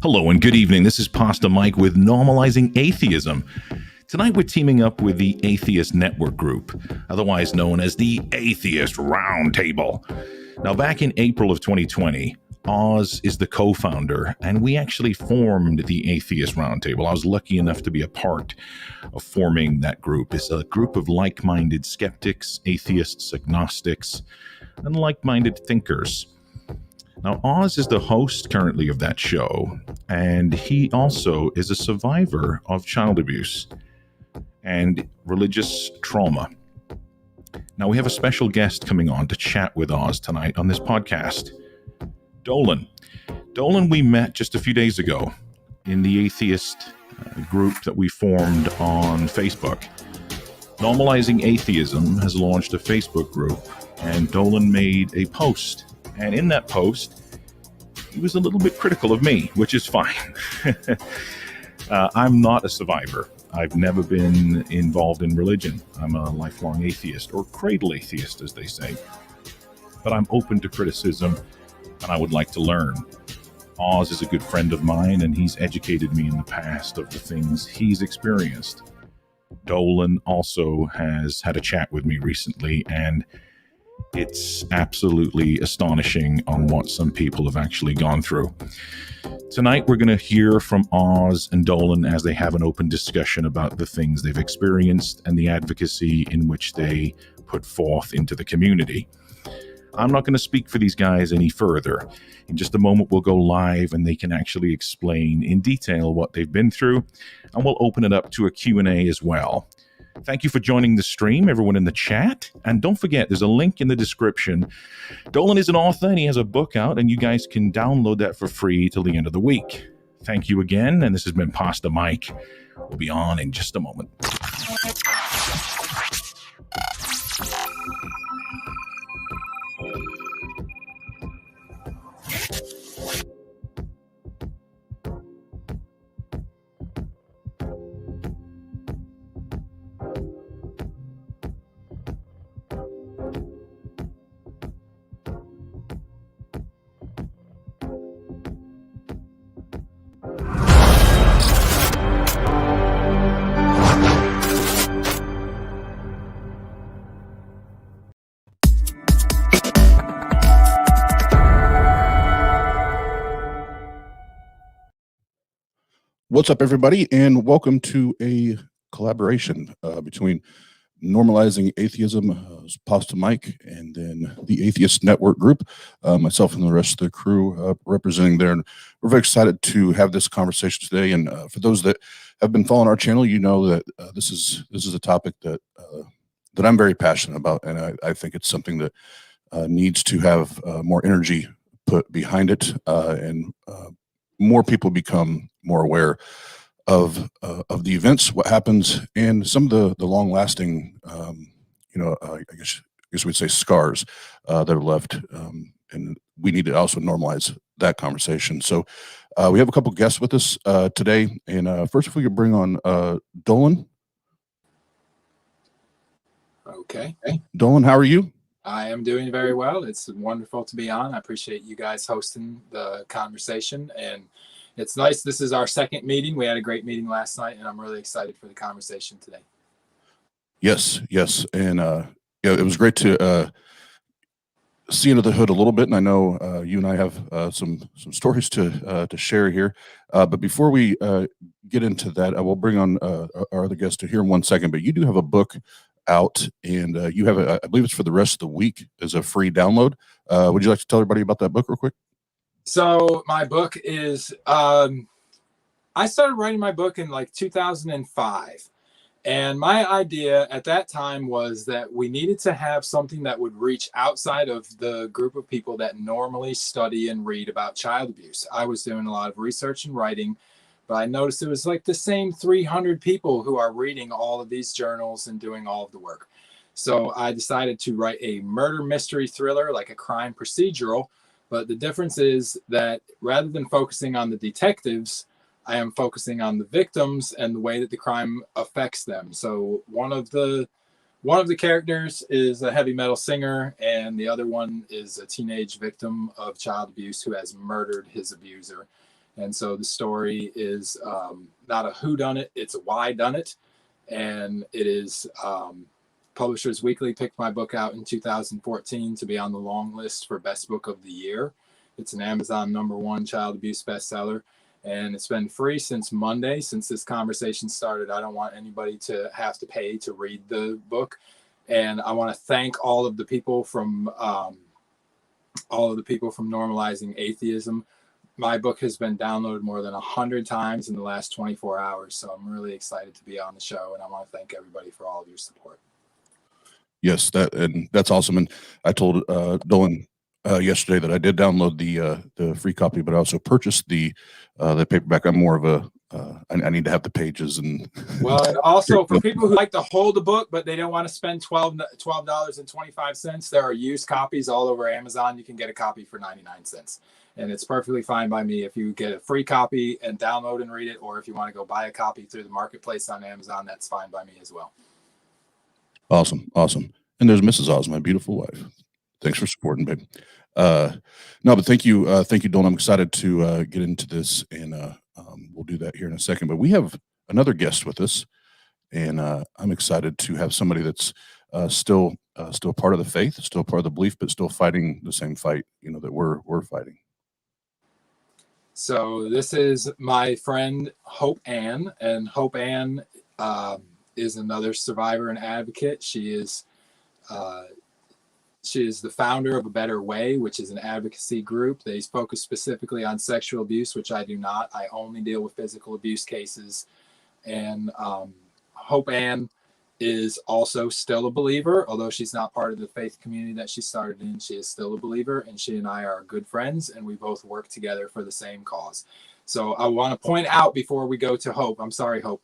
Hello and good evening. This is Pastor Mike with Normalizing Atheism. Tonight we're teaming up with the Atheist Network Group, otherwise known as the Atheist Roundtable. Now, back in April of 2020, Oz is the co-founder, and we actually formed the Atheist Roundtable. I was lucky enough to be a part of forming that group. It's a group of like-minded skeptics, atheists, agnostics, and like-minded thinkers. Now, Oz is the host currently of that show, and he also is a survivor of child abuse and religious trauma. Now, we have a special guest coming on to chat with Oz tonight on this podcast, Dolan. Dolan we met just a few days ago in the atheist group that we formed on Facebook. Normalizing Atheism has launched a Facebook group, and Dolan made a post. And in that post, he was a little bit critical of me, which is fine. I'm not a survivor. I've never been involved in religion. I'm a lifelong atheist, or cradle atheist, as they say. But I'm open to criticism, and I would like to learn. Oz is a good friend of mine, and he's educated me in the past of the things he's experienced. Dolan also has had a chat with me recently, and it's absolutely astonishing on what some people have actually gone through. Tonight, we're going to hear from Oz and Dolan as they have an open discussion about the things they've experienced and the advocacy in which they put forth into the community. I'm not going to speak for these guys any further. In just a moment, we'll go live and they can actually explain in detail what they've been through, and we'll open it up to a Q&A as well. Thank you for joining the stream, everyone in the chat. And don't forget, there's a link in the description. Dolan is an author and he has a book out, and you guys can download that for free till the end of the week. Thank you again, and this has been Pastor Mike. We'll be on in just a moment. What's up, everybody, and welcome to a collaboration between Normalizing Atheism, Pastor Mike, and then the Atheist Network Group, myself and the rest of the crew representing there. And we're very excited to have this conversation today. And for those that have been following our channel, you know that this is a topic that I'm very passionate about, and I think it's something that needs to have more energy put behind it, and more people become more aware of the events, what happens, and some of the long-lasting, I guess we'd say scars that are left, and we need to also normalize that conversation. So we have a couple guests with us today, and first, if we could bring on Dolan. Okay. Dolan, how are you? I am doing very well. It's wonderful to be on. I appreciate you guys hosting the conversation, and it's nice. This is our second meeting. We had a great meeting last night, and I'm really excited for the conversation today. Yes. And it was great to see under the hood a little bit. And I know you and I have some stories to share here. But before we get into that, I will bring on our other guest to here in 1 second. But you do have a book out, and you have I believe it's for the rest of the week as a free download. Would you like to tell everybody about that book real quick? So my book is, I started writing my book in like 2005. And my idea at that time was that we needed to have something that would reach outside of the group of people that normally study and read about child abuse. I was doing a lot of research and writing, but I noticed it was like the same 300 people who are reading all of these journals and doing all of the work. So I decided to write a murder mystery thriller, like a crime procedural. But the difference is that rather than focusing on the detectives, I am focusing on the victims and the way that the crime affects them. So one of the characters is a heavy metal singer, and the other one is a teenage victim of child abuse who has murdered his abuser. And so the story is not a whodunit, it's a why done it. And it is Publishers Weekly picked my book out in 2014 to be on the long list for best book of the year. It's an Amazon #1 child abuse bestseller, and it's been free since Monday. Since this conversation started, I don't want anybody to have to pay to read the book. And I want to thank all of the people from Normalizing Atheism. My book has been downloaded more than 100 times in the last 24 hours. So I'm really excited to be on the show, and I want to thank everybody for all of your support. Yes, that's awesome. And I told Dolan yesterday that I did download the free copy, but I also purchased the paperback. I'm more of a I need to have the pages and. Well, and also for people who like to hold a book but they don't want to spend $12.25, there are used copies all over Amazon. You can get a copy for 99 cents, and it's perfectly fine by me if you get a free copy and download and read it, or if you want to go buy a copy through the marketplace on Amazon, that's fine by me as well. Awesome. And there's Mrs. Oz, my beautiful wife. Thanks for supporting, babe. No, but thank you, Dolan. I'm excited to get into this, and we'll do that here in a second. But we have another guest with us, and I'm excited to have somebody that's still part of the faith, still part of the belief, but still fighting the same fight, that we're fighting. So this is my friend Hope Ann, and Hope Ann is another survivor and advocate. She is the founder of A Better Way, which is an advocacy group. They focus specifically on sexual abuse, which I do not. I only deal with physical abuse cases. And Hope Ann is also still a believer, although she's not part of the faith community that she started in. She is still a believer, and she and I are good friends, and we both work together for the same cause. So I want to point out before we go to Hope, I'm sorry, Hope,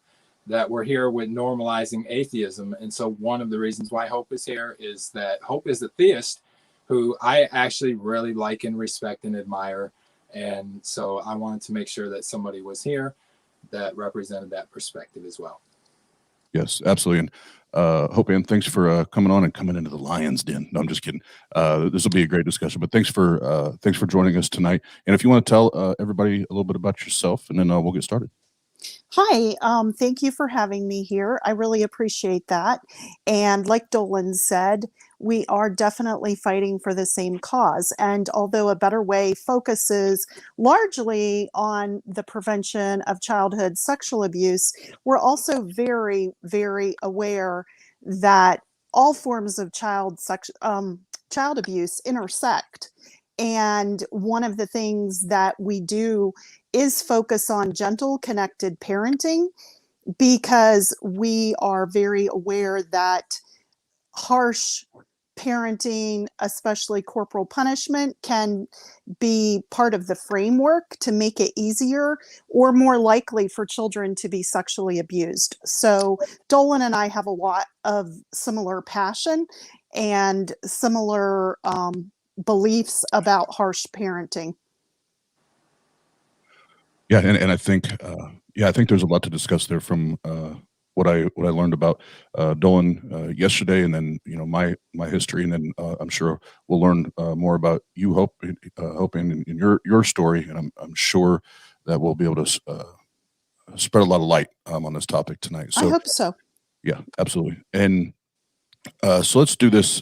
that we're here with Normalizing Atheism. And so one of the reasons why Hope is here is that Hope is a theist who I actually really like and respect and admire. And so I wanted to make sure that somebody was here that represented that perspective as well. Yes, absolutely. And Hope Ann, thanks for coming on and coming into the lion's den. No, I'm just kidding. This will be a great discussion, but thanks for joining us tonight. And if you want to tell everybody a little bit about yourself, and then we'll get started. Hi, thank you for having me here. I really appreciate that. And like Dolan said, we are definitely fighting for the same cause. And although A Better Way focuses largely on the prevention of childhood sexual abuse, we're also very, very aware that all forms of child abuse intersect. And one of the things that we do is focus on gentle, connected parenting, because we are very aware that harsh parenting, especially corporal punishment, can be part of the framework to make it easier or more likely for children to be sexually abused. So Dolan and I have a lot of similar passion and similar beliefs about harsh parenting. Yeah, and I think I think there's a lot to discuss there from what I learned about Dolan yesterday, and then my history, and then I'm sure we'll learn more about you, Hope, and your story, and I'm sure that we'll be able to spread a lot of light on this topic tonight. So I hope so. Yeah, absolutely. And so let's do this.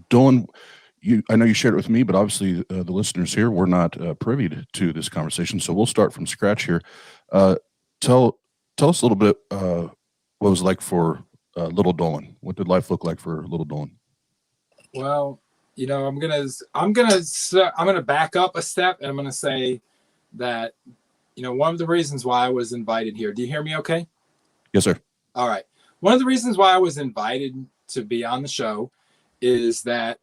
Dolan, I know you shared it with me, but obviously the listeners here were not privy to this conversation. So we'll start from scratch here. Tell us a little bit what it was like for little Dolan. What did life look like for little Dolan? Well, I'm gonna back up a step, and I'm gonna say that one of the reasons why I was invited here. Do you hear me? Okay. Yes, sir. All right. One of the reasons why I was invited to be on the show is that,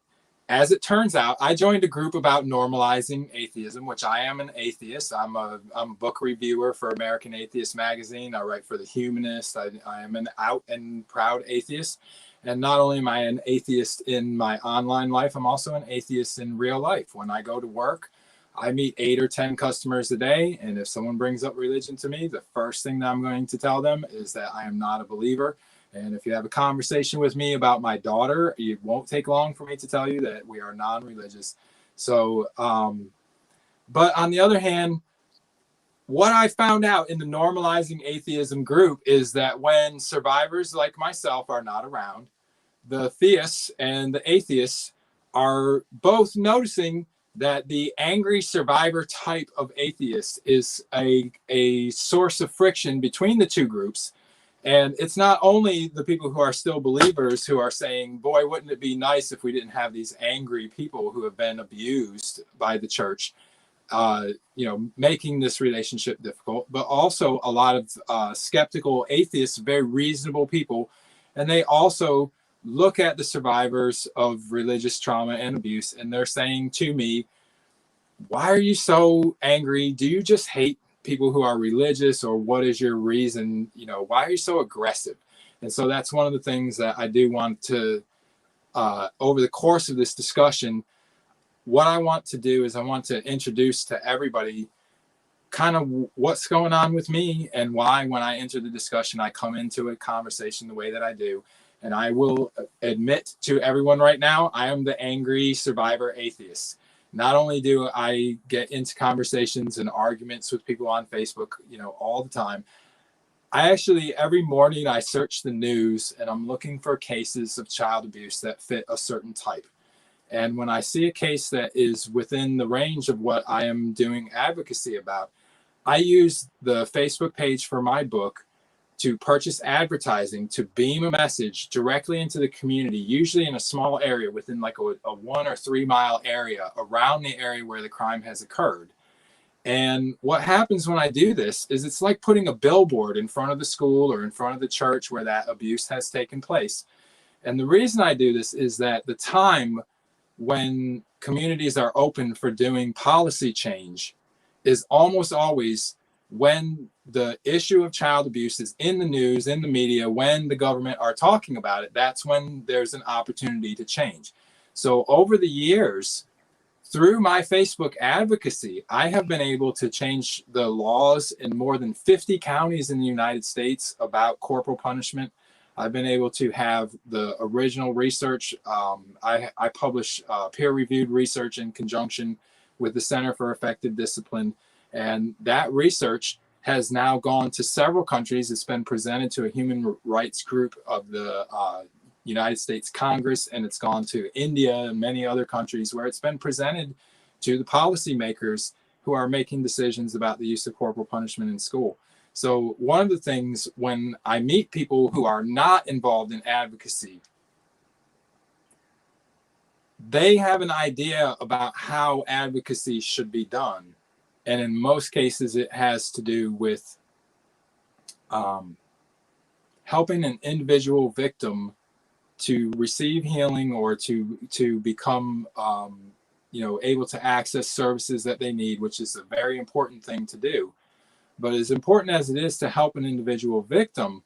as it turns out, I joined a group about normalizing atheism, which I am an atheist. I'm a book reviewer for American Atheist magazine. I write for The Humanist. I am an out and proud atheist. And not only am I an atheist in my online life, I'm also an atheist in real life. When I go to work, I meet 8 or 10 customers a day. And if someone brings up religion to me, the first thing that I'm going to tell them is that I am not a believer. And if you have a conversation with me about my daughter, it won't take long for me to tell you that we are non-religious. So But on the other hand, what I found out in the normalizing atheism group is that when survivors like myself are not around, the theists and the atheists are both noticing that the angry survivor type of atheist is a source of friction between the two groups. And it's not only the people who are still believers who are saying, boy, wouldn't it be nice if we didn't have these angry people who have been abused by the church, making this relationship difficult, but also a lot of skeptical atheists, very reasonable people. And they also look at the survivors of religious trauma and abuse, and they're saying to me, why are you so angry? Do you just hate people who are religious, or what is your reason? Why are you so aggressive? And so that's one of the things that I do want to, over the course of this discussion, what I want to do is I want to introduce to everybody kind of what's going on with me and why when I enter the discussion, I come into a conversation the way that I do. And I will admit to everyone right now, I am the angry survivor atheist. Not only do I get into conversations and arguments with people on Facebook, all the time, I actually, every morning I search the news and I'm looking for cases of child abuse that fit a certain type. And when I see a case that is within the range of what I am doing advocacy about, I use the Facebook page for my book to purchase advertising to beam a message directly into the community, usually in a small area within like a 1 or 3 mile area around the area where the crime has occurred. And what happens when I do this is it's like putting a billboard in front of the school or in front of the church where that abuse has taken place. And the reason I do this is that the time when communities are open for doing policy change is almost always when the issue of child abuse is in the news, in the media, when the government are talking about it. That's when there's an opportunity to change. So over the years, through my Facebook advocacy, I have been able to change the laws in more than 50 counties in the United States about corporal punishment. I've been able to have the original research. I publish peer-reviewed research in conjunction with the Center for Effective Discipline. And that research has now gone to several countries. It's been presented to a human rights group of the United States Congress, and it's gone to India and many other countries where it's been presented to the policymakers who are making decisions about the use of corporal punishment in school. So one of the things when I meet people who are not involved in advocacy, they have an idea about how advocacy should be done. And in most cases, it has to do with helping an individual victim to receive healing or to become able to access services that they need, which is a very important thing to do. But as important as it is to help an individual victim,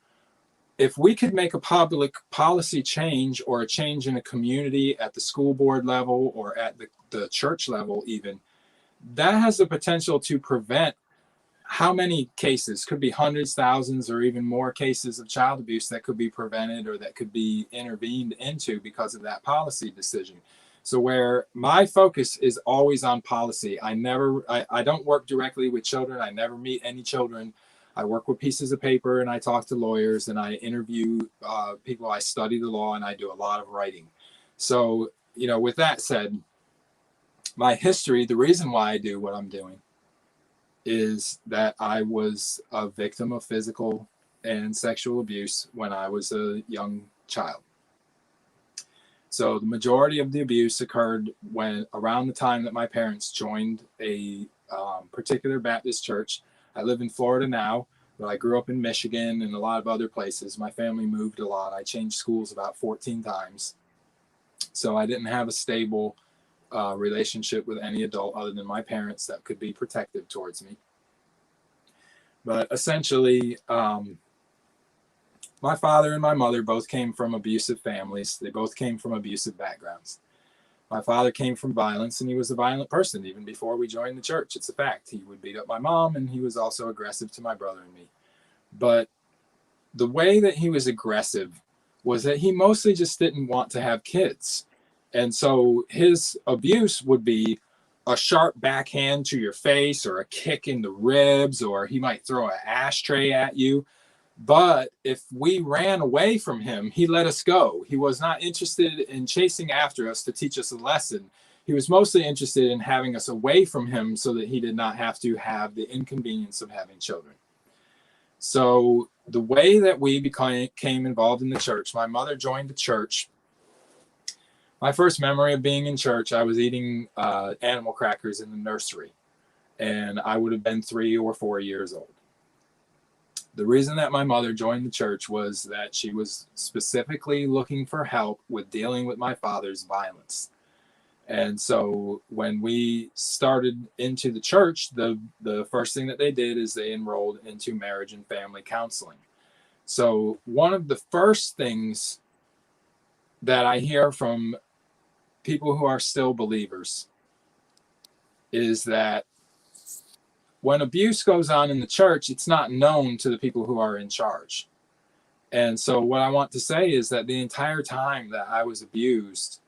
if we could make a public policy change or a change in a community at the school board level or at the church level even, that has the potential to prevent how many cases, could be hundreds, thousands, or even more cases of child abuse that could be prevented or that could be intervened into because of that policy decision. So where my focus is always on policy, I don't work directly with children. I never meet any children. I work with pieces of paper and I talk to lawyers and I interview people. I study the law and I do a lot of writing. So, with that said, my history, the reason why I do what I'm doing is that I was a victim of physical and sexual abuse when I was a young child. So the majority of the abuse occurred when around the time that my parents joined a particular Baptist church. I live in Florida now, but I grew up in Michigan and a lot of other places. My family moved a lot. I changed schools about 14 times. So I didn't have a stable relationship with any adult other than my parents that could be protective towards me. But essentially, my father and my mother both came from abusive families. They both came from abusive backgrounds. My father came from violence, and he was a violent person even before we joined the church. It's a fact. He would beat up my mom, and he was also aggressive to my brother and me. But the way that he was aggressive was that he mostly just didn't want to have kids. And so his abuse would be, a sharp backhand to your face or a kick in the ribs, or he might throw an ashtray at you. But if we ran away from him, he let us go. He was not interested in chasing after us to teach us a lesson. He was mostly interested in having us away from him so that he did not have to have the inconvenience of having children. So the way that we became involved in the church, my mother joined the church. My first memory of being in church, I was eating animal crackers in the nursery, and I would have been 3 or 4 years old. The reason that my mother joined the church was that she was specifically looking for help with dealing with my father's violence. And so when we started into the church, the first thing that they did is they enrolled into marriage and family counseling. So one of the first things that I hear from people who are still believers is that when abuse goes on in the church, it's not known to the people who are in charge. And so what I want to say is that the entire time that I was abused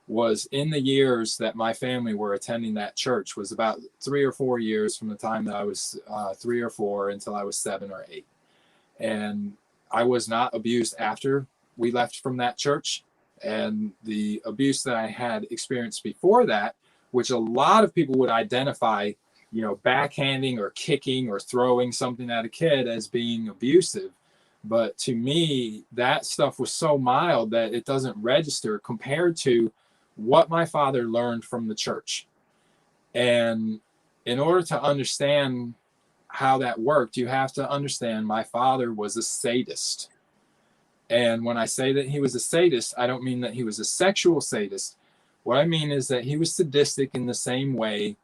was in the years that my family were attending that church, was about 3 or 4 years from the time that I was 3 or 4 until I was 7 or 8. And I was not abused after we left from that church. And the abuse that I had experienced before that, which a lot of people would identify, you know, backhanding or kicking or throwing something at a kid as being abusive. But to me, that stuff was so mild that it doesn't register compared to what my father learned from the church. And in order to understand how that worked, you have to understand my father was a sadist. And when I say that he was a sadist, I don't mean that he was a sexual sadist. What I mean is that he was sadistic in the same way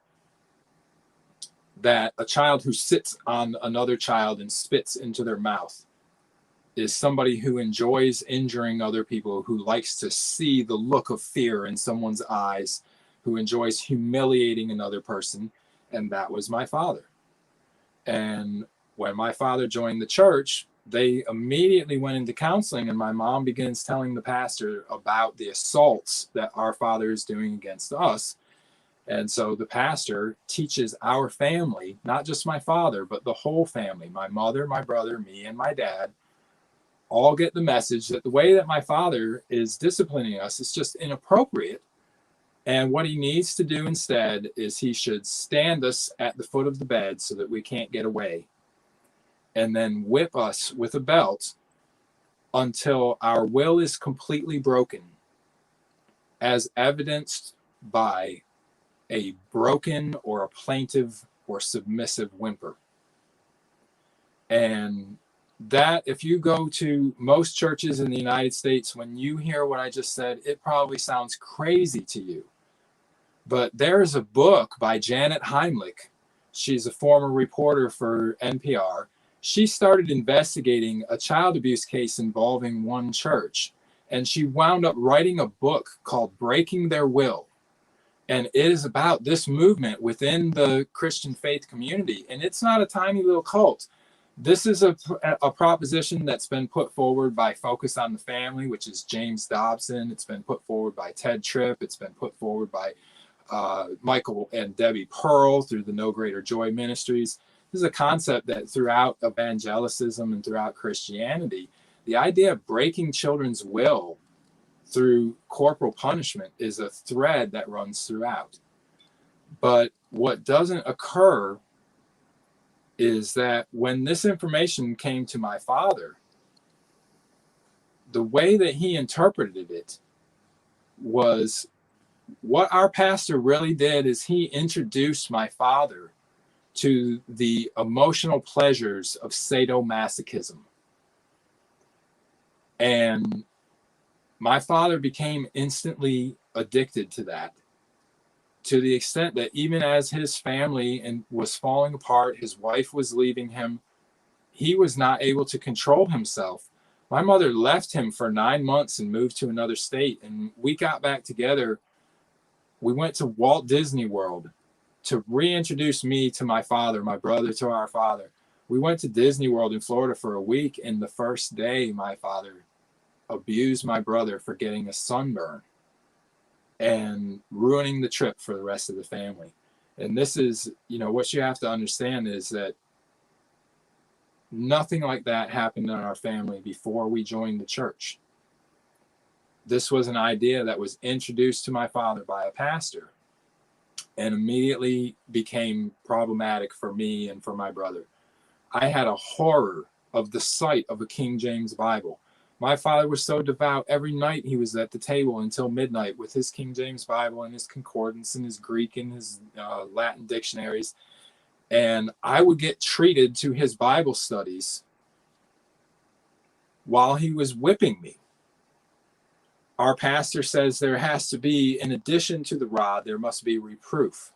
that a child who sits on another child and spits into their mouth is somebody who enjoys injuring other people, who likes to see the look of fear in someone's eyes, who enjoys humiliating another person. And that was my father. And when my father joined the church, they immediately went into counseling, and my mom begins telling the pastor about the assaults that our father is doing against us. And so the pastor teaches our family, not just my father, but the whole family, my mother, my brother, me, and my dad, all get the message that the way that my father is disciplining us is just inappropriate. And what he needs to do instead is he should stand us at the foot of the bed so that we can't get away, and then whip us with a belt until our will is completely broken, as evidenced by a broken or a plaintive or submissive whimper. And that, if you go to most churches in the United States, when you hear what I just said, it probably sounds crazy to you. But there is a book by Janet Heimlich. She's a former reporter for NPR. She started investigating a child abuse case involving one church, and she wound up writing a book called Breaking Their Will. And it is about this movement within the Christian faith community. And it's not a tiny little cult. This is a proposition that's been put forward by Focus on the Family, which is James Dobson. It's been put forward by Ted Tripp. It's been put forward by Michael and Debbie Pearl through the No Greater Joy Ministries. This is a concept that throughout evangelicism and throughout Christianity, the idea of breaking children's will through corporal punishment is a thread that runs throughout. But what doesn't occur is that when this information came to my father, the way that he interpreted it was, what our pastor really did is he introduced my father to the emotional pleasures of sadomasochism. And my father became instantly addicted to that, to the extent that even as his family was falling apart, his wife was leaving him, he was not able to control himself. My mother left him for 9 months and moved to another state. And we got back together. We went to Walt Disney World to reintroduce me to my father, my brother to our father. We went to Disney World in Florida for a week. And the first day, my father abused my brother for getting a sunburn and ruining the trip for the rest of the family. And this is, what you have to understand is that nothing like that happened in our family before we joined the church. This was an idea that was introduced to my father by a pastor and immediately became problematic for me and for my brother. I had a horror of the sight of a King James Bible. My father was so devout. Every night he was at the table until midnight with his King James Bible and his concordance and his Greek and his Latin dictionaries. And I would get treated to his Bible studies while he was whipping me. Our pastor says there has to be, in addition to the rod, there must be reproof.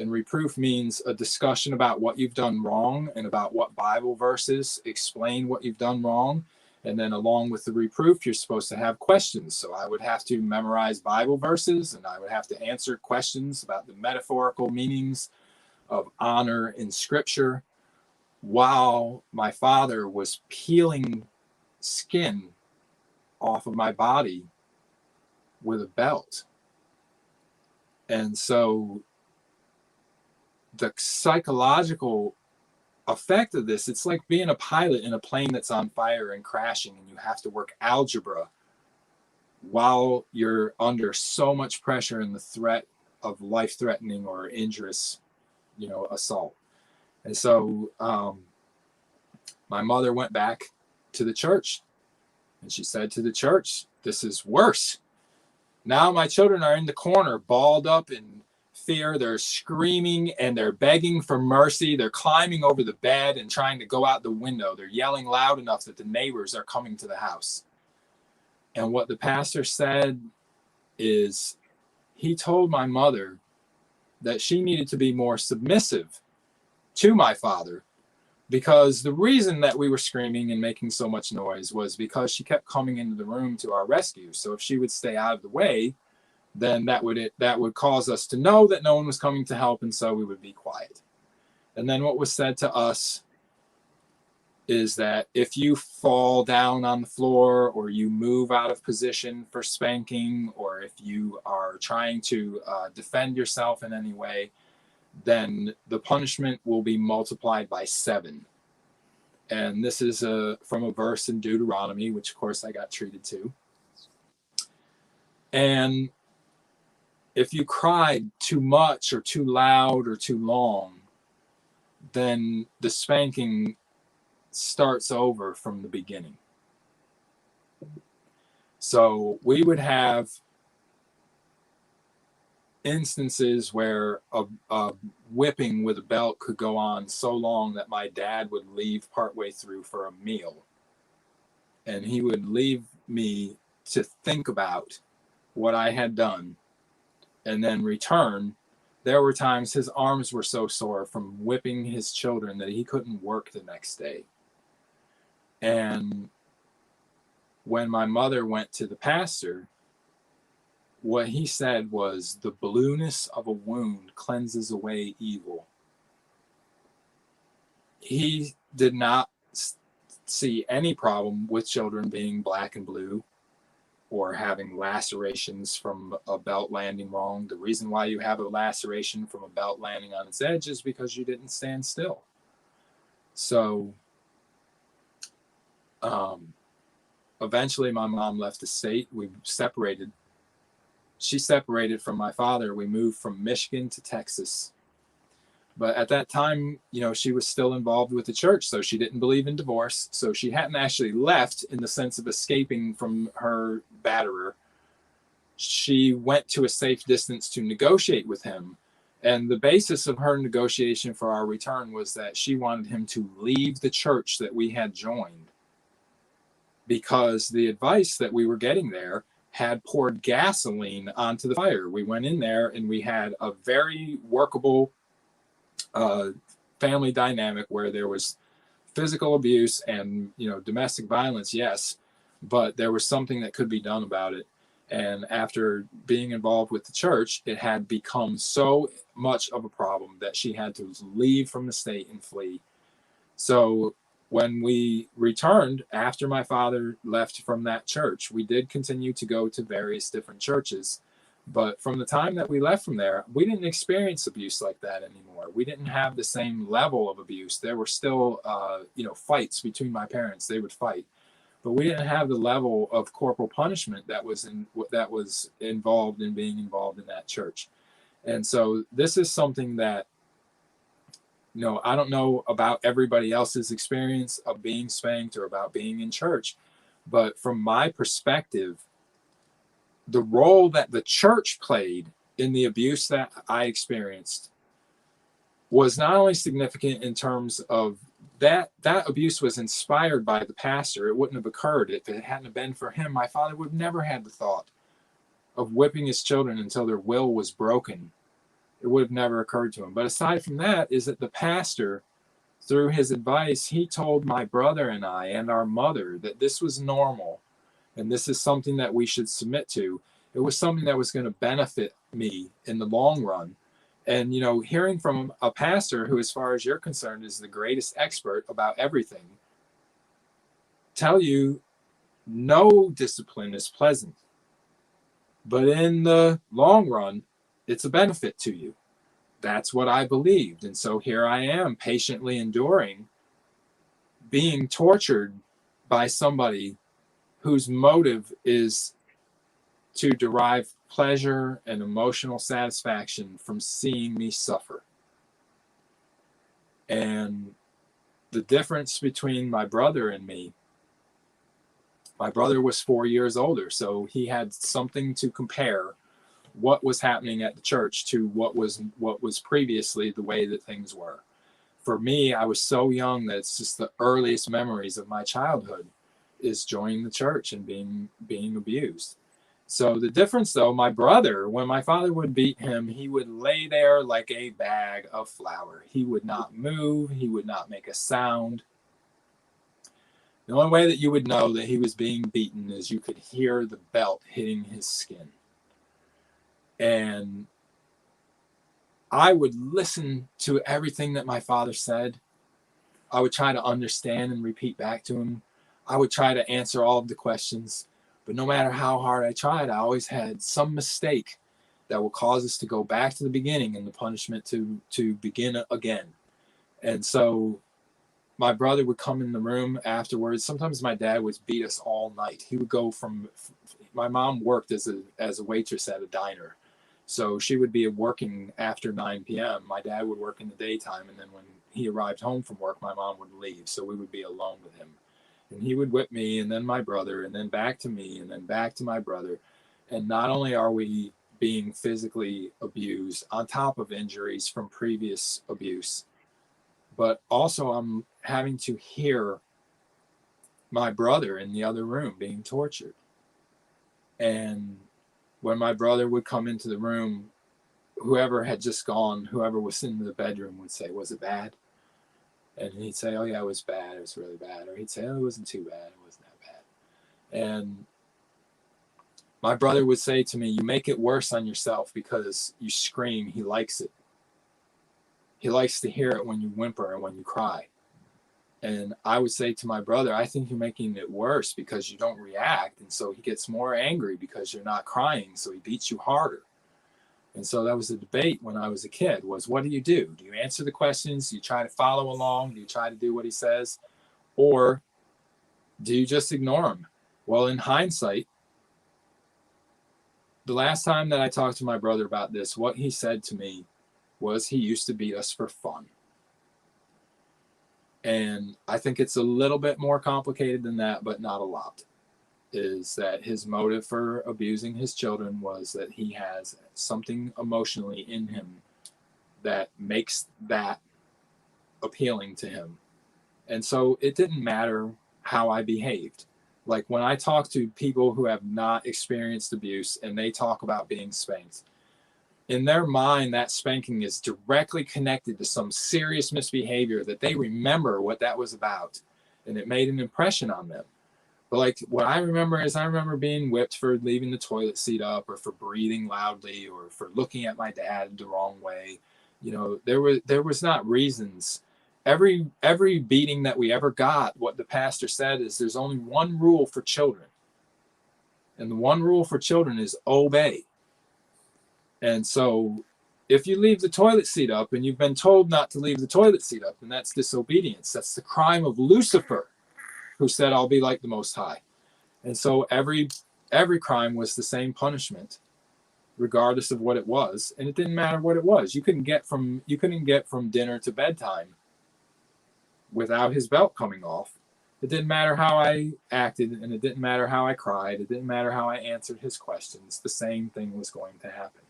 And reproof means a discussion about what you've done wrong and about what Bible verses explain what you've done wrong. And then along with the reproof, you're supposed to have questions. So I would have to memorize Bible verses, and I would have to answer questions about the metaphorical meanings of honor in Scripture, while my father was peeling skin off of my body with a belt. And so the psychological effect of this, it's like being a pilot in a plane that's on fire and crashing, and you have to work algebra while you're under so much pressure and the threat of life-threatening or injurious assault. And so my mother went back to the church, and she said to the church, "This is worse. Now my children are in the corner, balled up in fear. They're screaming and they're begging for mercy. They're climbing over the bed and trying to go out the window. They're yelling loud enough that the neighbors are coming to the house." And what the pastor said is, he told my mother that she needed to be more submissive to my father, because the reason that we were screaming and making so much noise was because she kept coming into the room to our rescue. So if she would stay out of the way, then that would cause us to know that no one was coming to help, and so we would be quiet. And then what was said to us is that if you fall down on the floor, or you move out of position for spanking, or if you are trying to defend yourself in any way, then the punishment will be multiplied by 7. And this is from a verse in Deuteronomy, which of course I got treated to. And if you cried too much or too loud or too long, then the spanking starts over from the beginning. So we would have instances where a whipping with a belt could go on so long that my dad would leave partway through for a meal, and he would leave me to think about what I had done and then return. There were times his arms were so sore from whipping his children that he couldn't work the next day. And when my mother went to the pastor, what he said was, "The blueness of a wound cleanses away evil." He did not see any problem with children being black and blue or having lacerations from a belt landing wrong. The reason why you have a laceration from a belt landing on its edge is because you didn't stand still. So eventually my mom left the state. We separated. She separated from my father. We moved from Michigan to Texas. But at that time, she was still involved with the church, so she didn't believe in divorce. So she hadn't actually left in the sense of escaping from her batterer. She went to a safe distance to negotiate with him. And the basis of her negotiation for our return was that she wanted him to leave the church that we had joined, because the advice that we were getting there had poured gasoline onto the fire. We went in there and we had a very workable family dynamic where there was physical abuse and domestic violence, yes, but there was something that could be done about it. And after being involved with the church, it had become so much of a problem that she had to leave from the state and flee. So when we returned after my father left from that church, we did continue to go to various different churches, But from the time that we left from there, we didn't experience abuse like that anymore. We didn't have the same level of abuse. There were still, fights between my parents. They would fight, but we didn't have the level of corporal punishment that was involved in being involved in that church. And so this is something that, I don't know about everybody else's experience of being spanked or about being in church, but from my perspective, the role that the church played in the abuse that I experienced was not only significant in terms of that abuse was inspired by the pastor. It wouldn't have occurred if it hadn't been for him. My father would have never had the thought of whipping his children until their will was broken. It would have never occurred to him. But aside from that, is that the pastor, through his advice, he told my brother and I and our mother that this was normal and this is something that we should submit to. It was something that was going to benefit me in the long run. And, hearing from a pastor who, as far as you're concerned, is the greatest expert about everything, tell you no discipline is pleasant, but in the long run, it's a benefit to you. That's what I believed. And so here I am patiently enduring being tortured by somebody whose motive is to derive pleasure and emotional satisfaction from seeing me suffer. And the difference between my brother and me, my brother was 4 years older, so he had something to compare what was happening at the church to what was previously the way that things were. For me, I was so young that it's just the earliest memories of my childhood is joining the church and being abused. So the difference, though, my brother, when my father would beat him, he would lay there like a bag of flour. He would not move. He would not make a sound. The only way that you would know that he was being beaten is you could hear the belt hitting his skin. And I would listen to everything that my father said. I would try to understand and repeat back to him. I would try to answer all of the questions. But no matter how hard I tried, I always had some mistake that will cause us to go back to the beginning and the punishment to begin again. And so my brother would come in the room afterwards. Sometimes my dad would beat us all night. He would go my mom worked as a waitress at a diner. So she would be working after 9 p.m. My dad would work in the daytime. And then when he arrived home from work, my mom would leave. So we would be alone with him. And he would whip me and then my brother and then back to me and then back to my brother. And not only are we being physically abused on top of injuries from previous abuse, but also I'm having to hear my brother in the other room being tortured. And when my brother would come into the room, whoever had just gone, whoever was in the bedroom would say, "Was it bad?" And he'd say, "Oh yeah, it was bad. It was really bad." Or he'd say, "Oh, it wasn't too bad. It wasn't that bad." And my brother would say to me, "You make it worse on yourself because you scream. He likes it. He likes to hear it when you whimper and when you cry." And I would say to my brother, "I think you're making it worse because you don't react." And so he gets more angry because you're not crying. So he beats you harder. And so that was the debate when I was a kid was, what do? Do you answer the questions? Do you try to follow along? Do you try to do what he says? Or do you just ignore him? Well, in hindsight, the last time that I talked to my brother about this, what he said to me was he used to beat us for fun. And I think it's a little bit more complicated than that, but not a lot. Is that his motive for abusing his children was that he has something emotionally in him that makes that appealing to him. And so it didn't matter how I behaved. Like when I talk to people who have not experienced abuse and they talk about being spanked, in their mind, that spanking is directly connected to some serious misbehavior that they remember what that was about. And it made an impression on them. But like what I remember is I remember being whipped for leaving the toilet seat up or for breathing loudly or for looking at my dad the wrong way. There was not reasons. Every beating that we ever got, what the pastor said is there's only one rule for children. And the one rule for children is obey. And so if you leave the toilet seat up and you've been told not to leave the toilet seat up, then that's disobedience. That's the crime of Lucifer, who said, I'll be like the Most High. And so every crime was the same punishment, regardless of what it was. And it didn't matter what it was. You couldn't get from dinner to bedtime without his belt coming off. It didn't matter how I acted, and it didn't matter how I cried. It didn't matter how I answered his questions. The same thing was going to happen.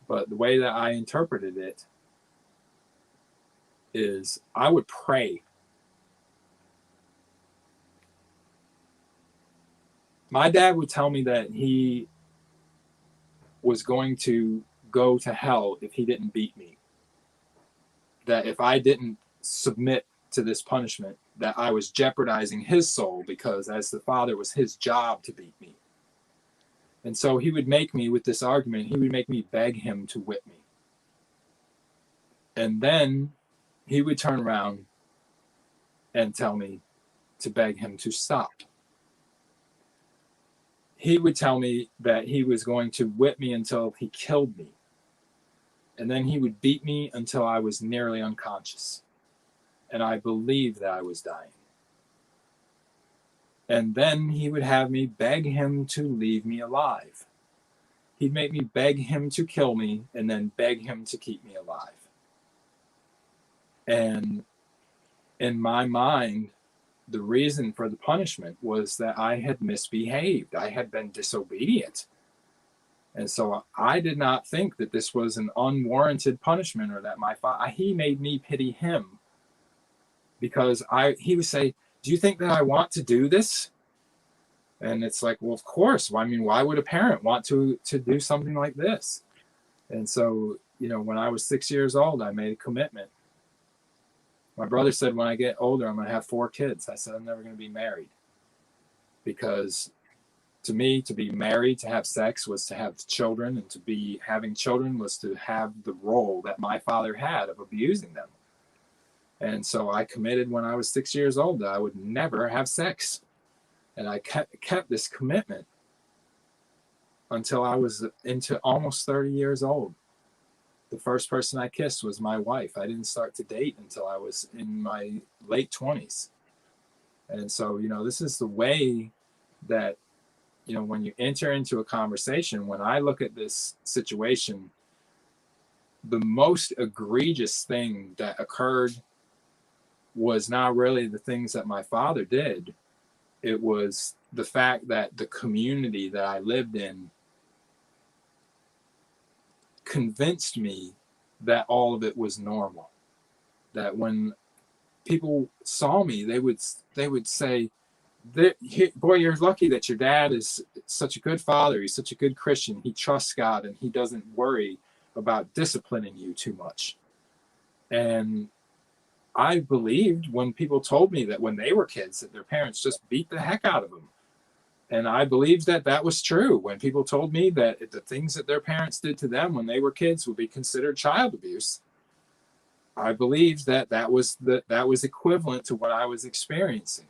But the way that I interpreted it is I would pray. My dad would tell me that he was going to go to hell if he didn't beat me. That if I didn't submit to this punishment, that I was jeopardizing his soul, because as the father, it was his job to beat me. And so he would make me, with this argument, he would make me beg him to whip me. And then he would turn around and tell me to beg him to stop. He would tell me that he was going to whip me until he killed me. And then he would beat me until I was nearly unconscious. And I believed that I was dying. And then he would have me beg him to leave me alive. He'd make me beg him to kill me and then beg him to keep me alive. And in my mind, the reason for the punishment was that I had misbehaved. I had been disobedient. And so I did not think that this was an unwarranted punishment, or that my father, he made me pity him. Because he would say, do you think that I want to do this? And it's like, well, of course. I mean, why would a parent want to do something like this? And so, when I was 6 years old, I made a commitment. My brother said, when I get older, I'm going to have 4 kids. I said, I'm never going to be married. Because to me, to be married, to have sex, was to have children. And to be having children was to have the role that my father had of abusing them. And so I committed when I was 6 years old that I would never have sex. And I kept this commitment until I was into almost 30 years old. The first person I kissed was my wife. I didn't start to date until I was in my late 20s. And so, this is the way that, when you enter into a conversation, when I look at this situation, the most egregious thing that occurred was not really the things that my father did. It was the fact that the community that I lived in convinced me that all of it was normal. That when people saw me, they would say, boy, you're lucky that your dad is such a good father. He's such a good Christian. He trusts God and he doesn't worry about disciplining you too much. And I believed when people told me that when they were kids, that their parents just beat the heck out of them. And I believed that that was true. When people told me that the things that their parents did to them when they were kids would be considered child abuse, I believed that that was equivalent to what I was experiencing.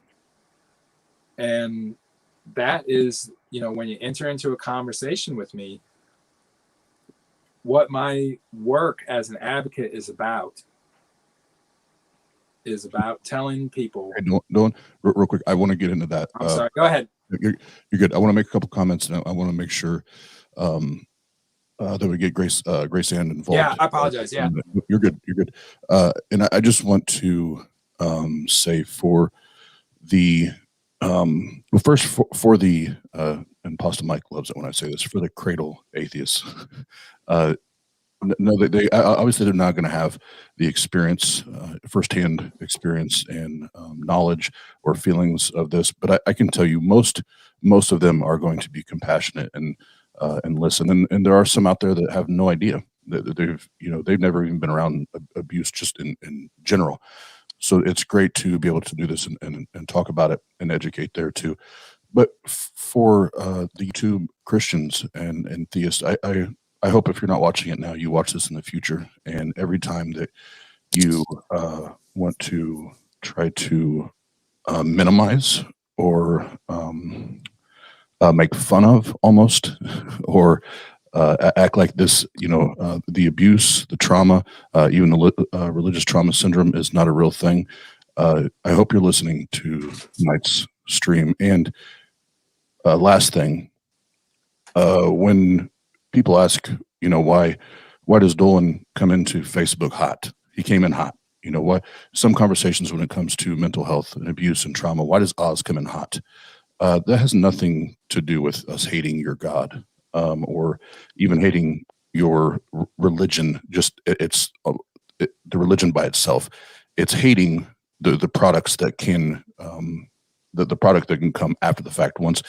And that is, when you enter into a conversation with me, what my work as an advocate is about telling people. Hey, Dylan, real quick, I want to get into that. I'm sorry. Go ahead. You're good. I want to make a couple comments, and I want to make sure that we get Grace Ann involved. Yeah, I apologize. Yeah, you're good. You're good. And I just want to say for the first for the and Pasta Mike loves it when I say this, for the cradle atheists. No, they obviously they're not going to have the experience, firsthand experience and knowledge or feelings of this. But I can tell you, most of them are going to be compassionate and listen. And there are some out there that have no idea that they've never even been around abuse just in general. So it's great to be able to do this and talk about it and educate there too. But for the YouTube Christians and theists, I hope if you're not watching it now, you watch this in the future. And every time that you want to try to minimize or make fun of almost, or act like this, the abuse, the trauma, even the religious trauma syndrome is not a real thing. I hope you're listening to tonight's stream. And last thing, when people ask, why does Dolan come into Facebook hot? He came in hot. What some conversations when it comes to mental health and abuse and trauma, why does Oz come in hot? That has nothing to do with us hating your God, or even hating your religion. Just it's the religion by itself. It's hating the products that can the product that can come after the fact once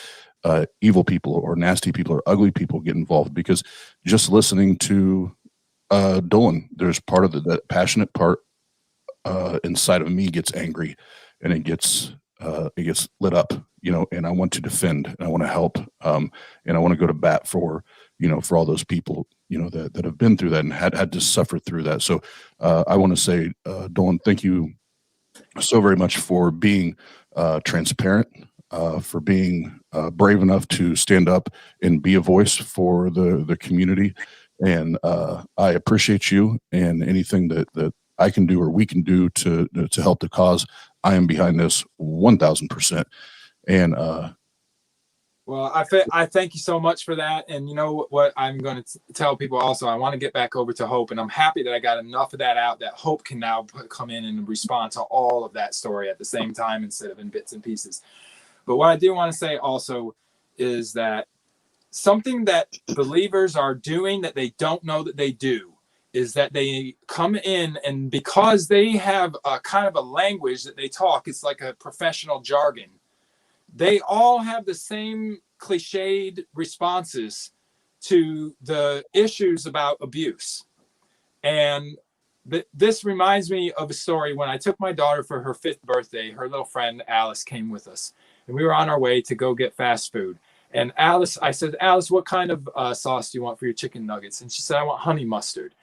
evil people or nasty people or ugly people get involved. Because just listening to Dolan, there's part of that passionate part inside of me gets angry, and it gets lit up, and I want to defend, and I want to help, and I want to go to bat for all those people, that have been through that and had to suffer through that. So I want to say, Dolan, thank you so very much for being transparent, for being brave enough to stand up and be a voice for the community. And I appreciate you, and anything that I can do or we can do to help the cause. I am behind this 1,000%. And well, I thank you so much for that. And you know what I'm going to tell people also, I want to get back over to Hope, and I'm happy that I got enough of that out that Hope can now come in and respond to all of that story at the same time instead of in bits and pieces. But what I do want to say also is that something that believers are doing that they don't know that they do is that they come in, and because they have a kind of a language that they talk, it's like a professional jargon. They all have the same cliched responses to the issues about abuse. And this reminds me of a story. When I took my daughter for her 5th birthday, her little friend Alice came with us, and we were on our way to go get fast food. And I said, Alice, what kind of sauce do you want for your chicken nuggets? And she said, I want honey mustard.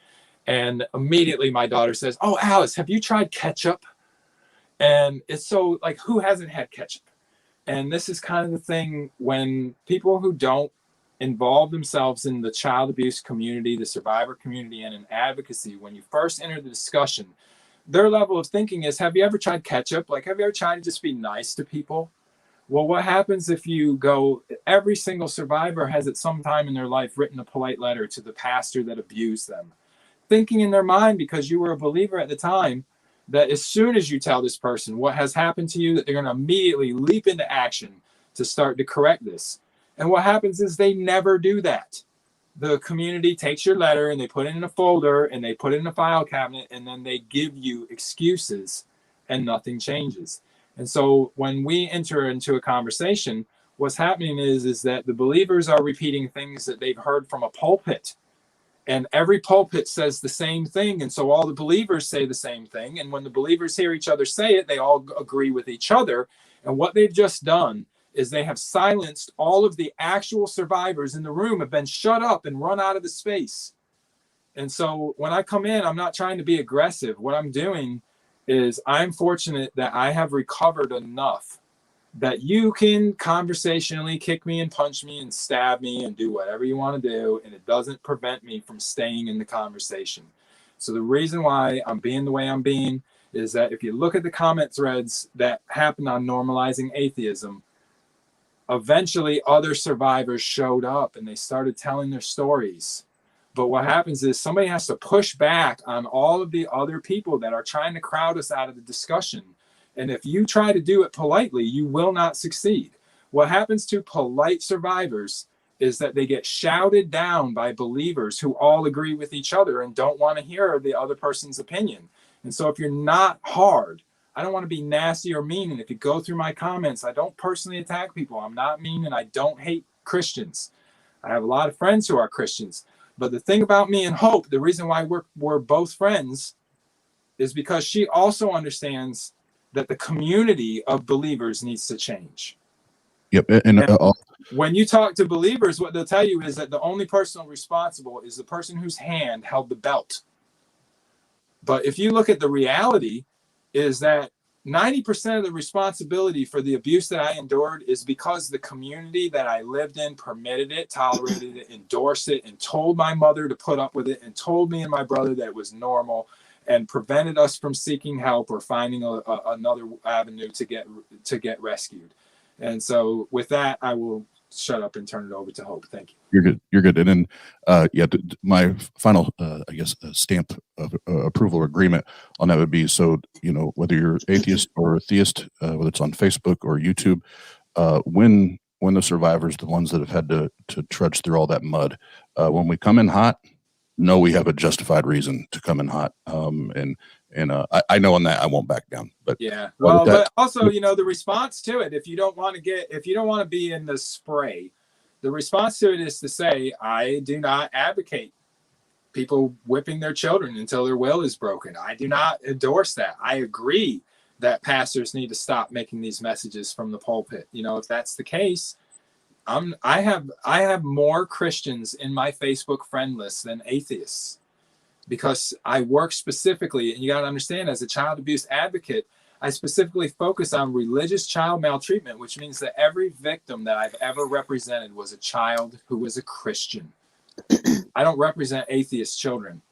And immediately my daughter says, oh, Alice, have you tried ketchup? And it's so like, who hasn't had ketchup? And this is kind of the thing when people who don't involve themselves in the child abuse community, the survivor community, and in advocacy, when you first enter the discussion, their level of thinking is, have you ever tried ketchup? Like, have you ever tried to just be nice to people? Well, what happens if you go, every single survivor has at some time in their life written a polite letter to the pastor that abused them, thinking in their mind, because you were a believer at the time, that as soon as you tell this person what has happened to you, that they're going to immediately leap into action to start to correct this. And what happens is they never do that. The community takes your letter and they put it in a folder and they put it in a file cabinet, and then they give you excuses and nothing changes. And so when we enter into a conversation, what's happening is that the believers are repeating things that they've heard from a pulpit. And every pulpit says the same thing. And so all the believers say the same thing. And when the believers hear each other say it, they all agree with each other. And what they've just done is they have silenced all of the actual survivors in the room, have been shut up and run out of the space. And so when I come in, I'm not trying to be aggressive. What I'm doing is I'm fortunate that I have recovered enough that you can conversationally kick me and punch me and stab me and do whatever you want to do, and it doesn't prevent me from staying in the conversation. So the reason why I'm being the way I'm being is that if you look at the comment threads that happened on normalizing atheism, eventually other survivors showed up and they started telling their stories. But what happens is somebody has to push back on all of the other people that are trying to crowd us out of the discussion. And if you try to do it politely, you will not succeed. What happens to polite survivors is that they get shouted down by believers who all agree with each other and don't want to hear the other person's opinion. And so if you're not hard, I don't want to be nasty or mean. And if you go through my comments, I don't personally attack people. I'm not mean, and I don't hate Christians. I have a lot of friends who are Christians. But the thing about me and Hope, the reason why we're both friends is because she also understands that the community of believers needs to change. Yep. And when you talk to believers, what they'll tell you is that the only person responsible is the person whose hand held the belt. But if you look at the reality, is that 90% of the responsibility for the abuse that I endured is because the community that I lived in permitted it, tolerated it, endorsed it, and told my mother to put up with it, and told me and my brother that it was normal, and prevented us from seeking help or finding another avenue to get rescued. And so with that, I will shut up and turn it over to Hope. Thank you. You're good. You're good. And then, my final, stamp of approval or agreement on that would be, so, whether you're atheist or theist, whether it's on Facebook or YouTube, when the survivors, the ones that have had to trudge through all that mud, when we come in hot, know we have a justified reason to come in hot. I know on that I won't back down. But yeah, well, but also, the response to it, if you don't want to be in the spray, the response to it is to say, I do not advocate people whipping their children until their will is broken. I do not endorse that. I agree that pastors need to stop making these messages from the pulpit. If that's the case, I have more Christians in my Facebook friend list than atheists, because I work specifically, and you got to understand, as a child abuse advocate, I specifically focus on religious child maltreatment, which means that every victim that I've ever represented was a child who was a Christian. I don't represent atheist children.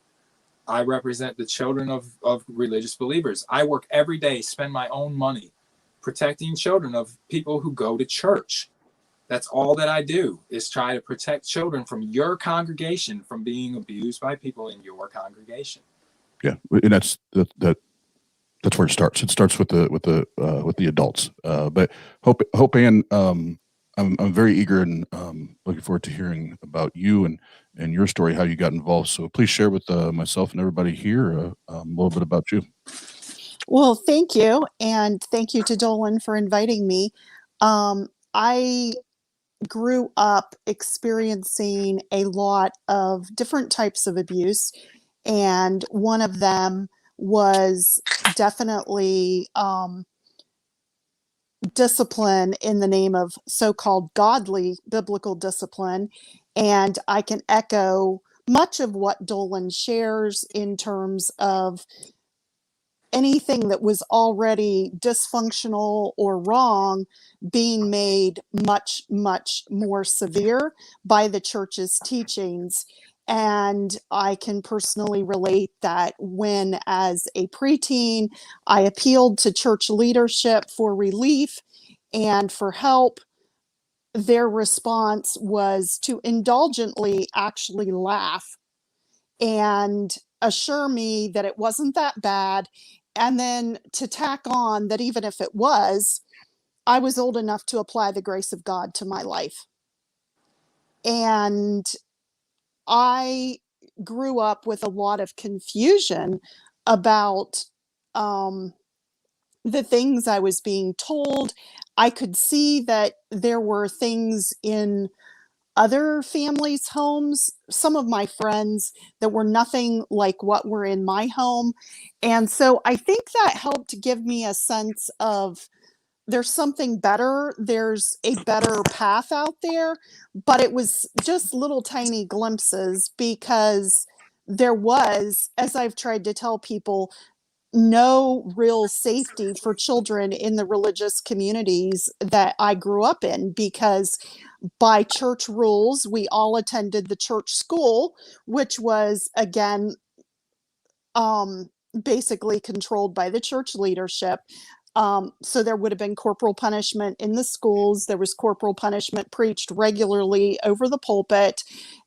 I represent the children of religious believers. I work every day, spend my own money protecting children of people who go to church. That's all that I do, is try to protect children from your congregation from being abused by people in your congregation. Yeah, and that's where it starts. It starts with the adults. But Hope Ann, I'm very eager and looking forward to hearing about you and your story, how you got involved. So please share with myself and everybody here a little bit about you. Well, thank you, and thank you to Dolan for inviting me. I grew up experiencing a lot of different types of abuse, and one of them was definitely discipline in the name of so-called godly biblical discipline. And I can echo much of what Dolan shares in terms of anything that was already dysfunctional or wrong being made much, much more severe by the church's teachings. And I can personally relate that when, as a preteen, I appealed to church leadership for relief and for help, their response was to indulgently actually laugh and assure me that it wasn't that bad, and then to tack on that even if it was, I was old enough to apply the grace of God to my life. And I grew up with a lot of confusion about the things I was being told. I could see that there were things in other families' homes, some of my friends, that were nothing like what were in my home. And so I think that helped give me a sense of there's something better, there's a better path out there. But it was just little tiny glimpses, because there was, as I've tried to tell people, no real safety for children in the religious communities that I grew up in, because by church rules, we all attended the church school, which was, again, basically controlled by the church leadership. So there would have been corporal punishment in the schools. There was corporal punishment preached regularly over the pulpit.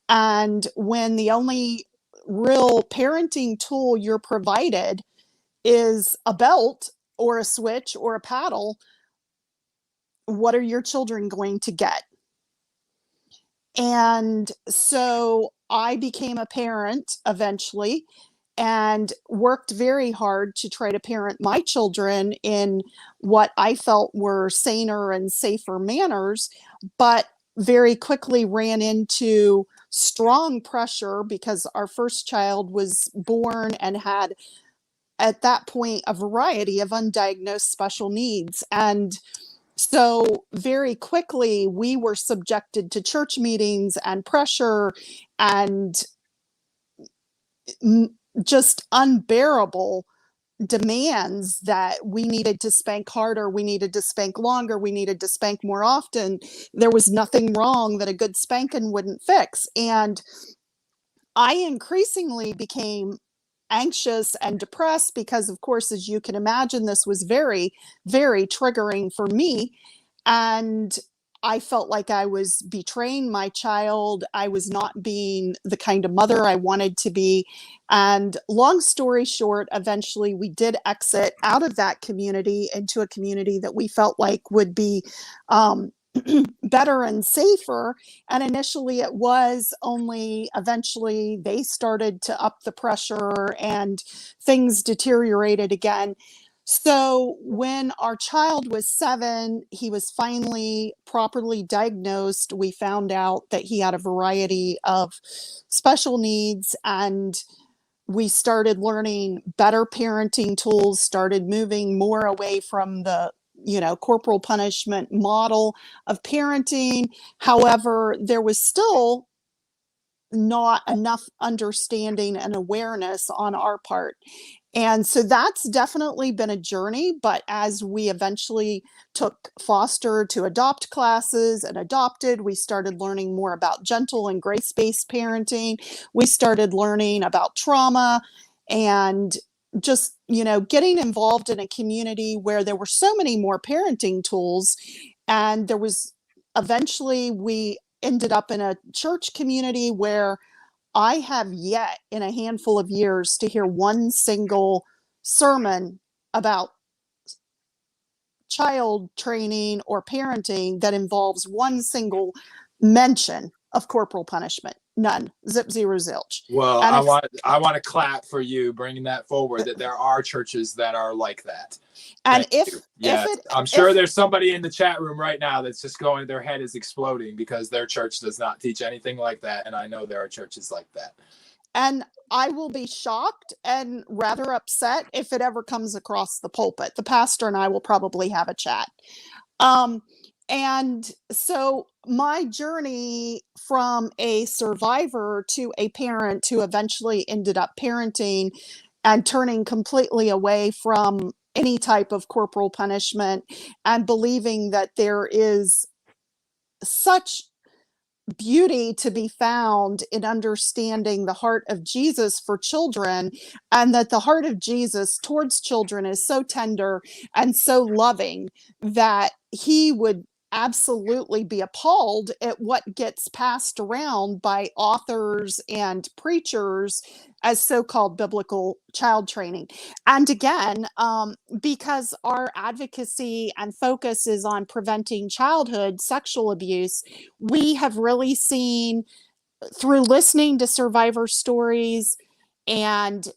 And when the only real parenting tool you're provided is a belt or a switch or a paddle, what are your children going to get? And so I became a parent eventually and worked very hard to try to parent my children in what I felt were saner and safer manners, but very quickly ran into strong pressure because our first child was born and had, at that point, a variety of undiagnosed special needs. And so very quickly, we were subjected to church meetings and pressure and just unbearable demands that we needed to spank harder, we needed to spank longer, we needed to spank more often. There was nothing wrong that a good spanking wouldn't fix. And I increasingly became anxious and depressed because, of course, as you can imagine, this was very, very triggering for me. And I felt like I was betraying my child. I was not being the kind of mother I wanted to be. And long story short, eventually we did exit out of that community into a community that we felt like would be better and safer. And initially it was, only eventually they started to up the pressure and things deteriorated again. So when our child was 7, he was finally properly diagnosed. We found out that he had a variety of special needs, and we started learning better parenting tools, started moving more away from the corporal punishment model of parenting. However, there was still not enough understanding and awareness on our part. And so that's definitely been a journey. But as we eventually took foster to adopt classes and adopted, we started learning more about gentle and grace-based parenting. We started learning about trauma and just, getting involved in a community where there were so many more parenting tools. And there was, eventually we ended up in a church community where I have yet in a handful of years to hear one single sermon about child training or parenting that involves one single mention of corporal punishment. None. Zip, zero, zilch. Well, I want to clap for you bringing that forward, that there are churches that are like that. And I'm sure there's somebody in the chat room right now that's just going, their head is exploding because their church does not teach anything like that. And I know there are churches like that. And I will be shocked and rather upset if it ever comes across the pulpit. The pastor and I will probably have a chat. And so my journey from a survivor to a parent who eventually ended up parenting and turning completely away from any type of corporal punishment and believing that there is such beauty to be found in understanding the heart of Jesus for children, and that the heart of Jesus towards children is so tender and so loving that he would absolutely be appalled at what gets passed around by authors and preachers as so-called biblical child training. And again, because our advocacy and focus is on preventing childhood sexual abuse, we have really seen, through listening to survivor stories and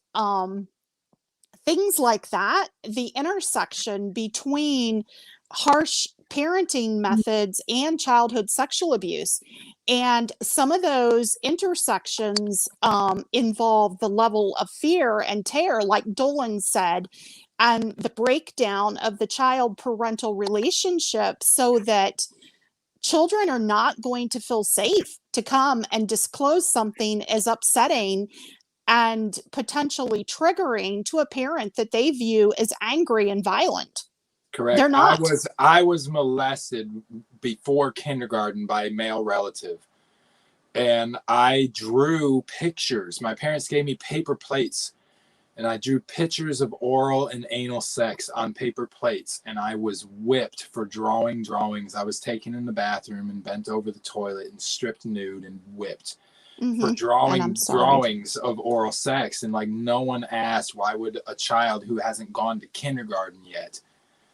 things like that, the intersection between harsh parenting methods and childhood sexual abuse. And some of those intersections involve the level of fear and terror, like Dolan said, and the breakdown of the child-parental relationship so that children are not going to feel safe to come and disclose something as upsetting and potentially triggering to a parent that they view as angry and violent. Correct. They're not. I was molested before kindergarten by a male relative, and I drew pictures. My parents gave me paper plates, and I drew pictures of oral and anal sex on paper plates, and I was whipped for drawing drawings. I was taken in the bathroom and bent over the toilet and stripped nude and whipped for drawing drawings of oral sex. And like, no one asked, why would a child who hasn't gone to kindergarten yet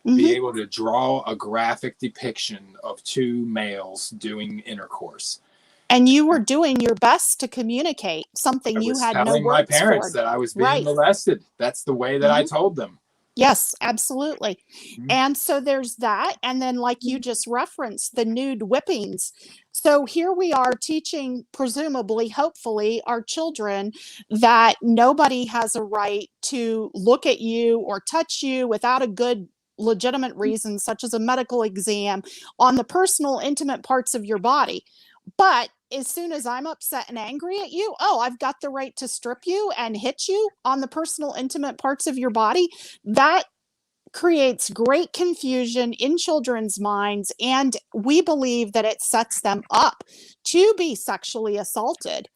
be able to draw a graphic depiction of two males doing intercourse? And you were doing your best to communicate something you had no words for. I was telling my parents that I was being molested. That's the way that I told them. Yes, absolutely. And so there's that. And then, like you just referenced, the nude whippings. So here we are teaching, presumably, hopefully, our children that nobody has a right to look at you or touch you without a good legitimate reason, such as a medical exam, on the personal, intimate parts of your body. But as soon as I'm upset and angry at you, oh, I've got the right to strip you and hit you on the personal, intimate parts of your body. That creates great confusion in children's minds. And we believe that it sets them up to be sexually assaulted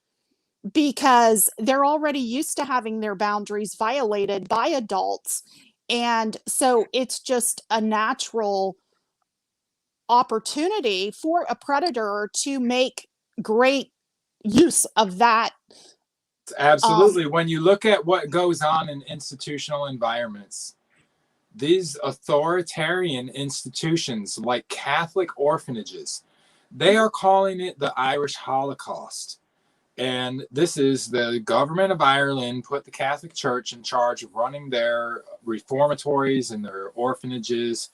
because they're already used to having their boundaries violated by adults. And so it's just a natural opportunity for a predator to make great use of that. Absolutely. When you look at what goes on in institutional environments, these authoritarian institutions like Catholic orphanages, they are calling it the Irish Holocaust. And this is the government of Ireland put the Catholic Church in charge of running their reformatories and their orphanages.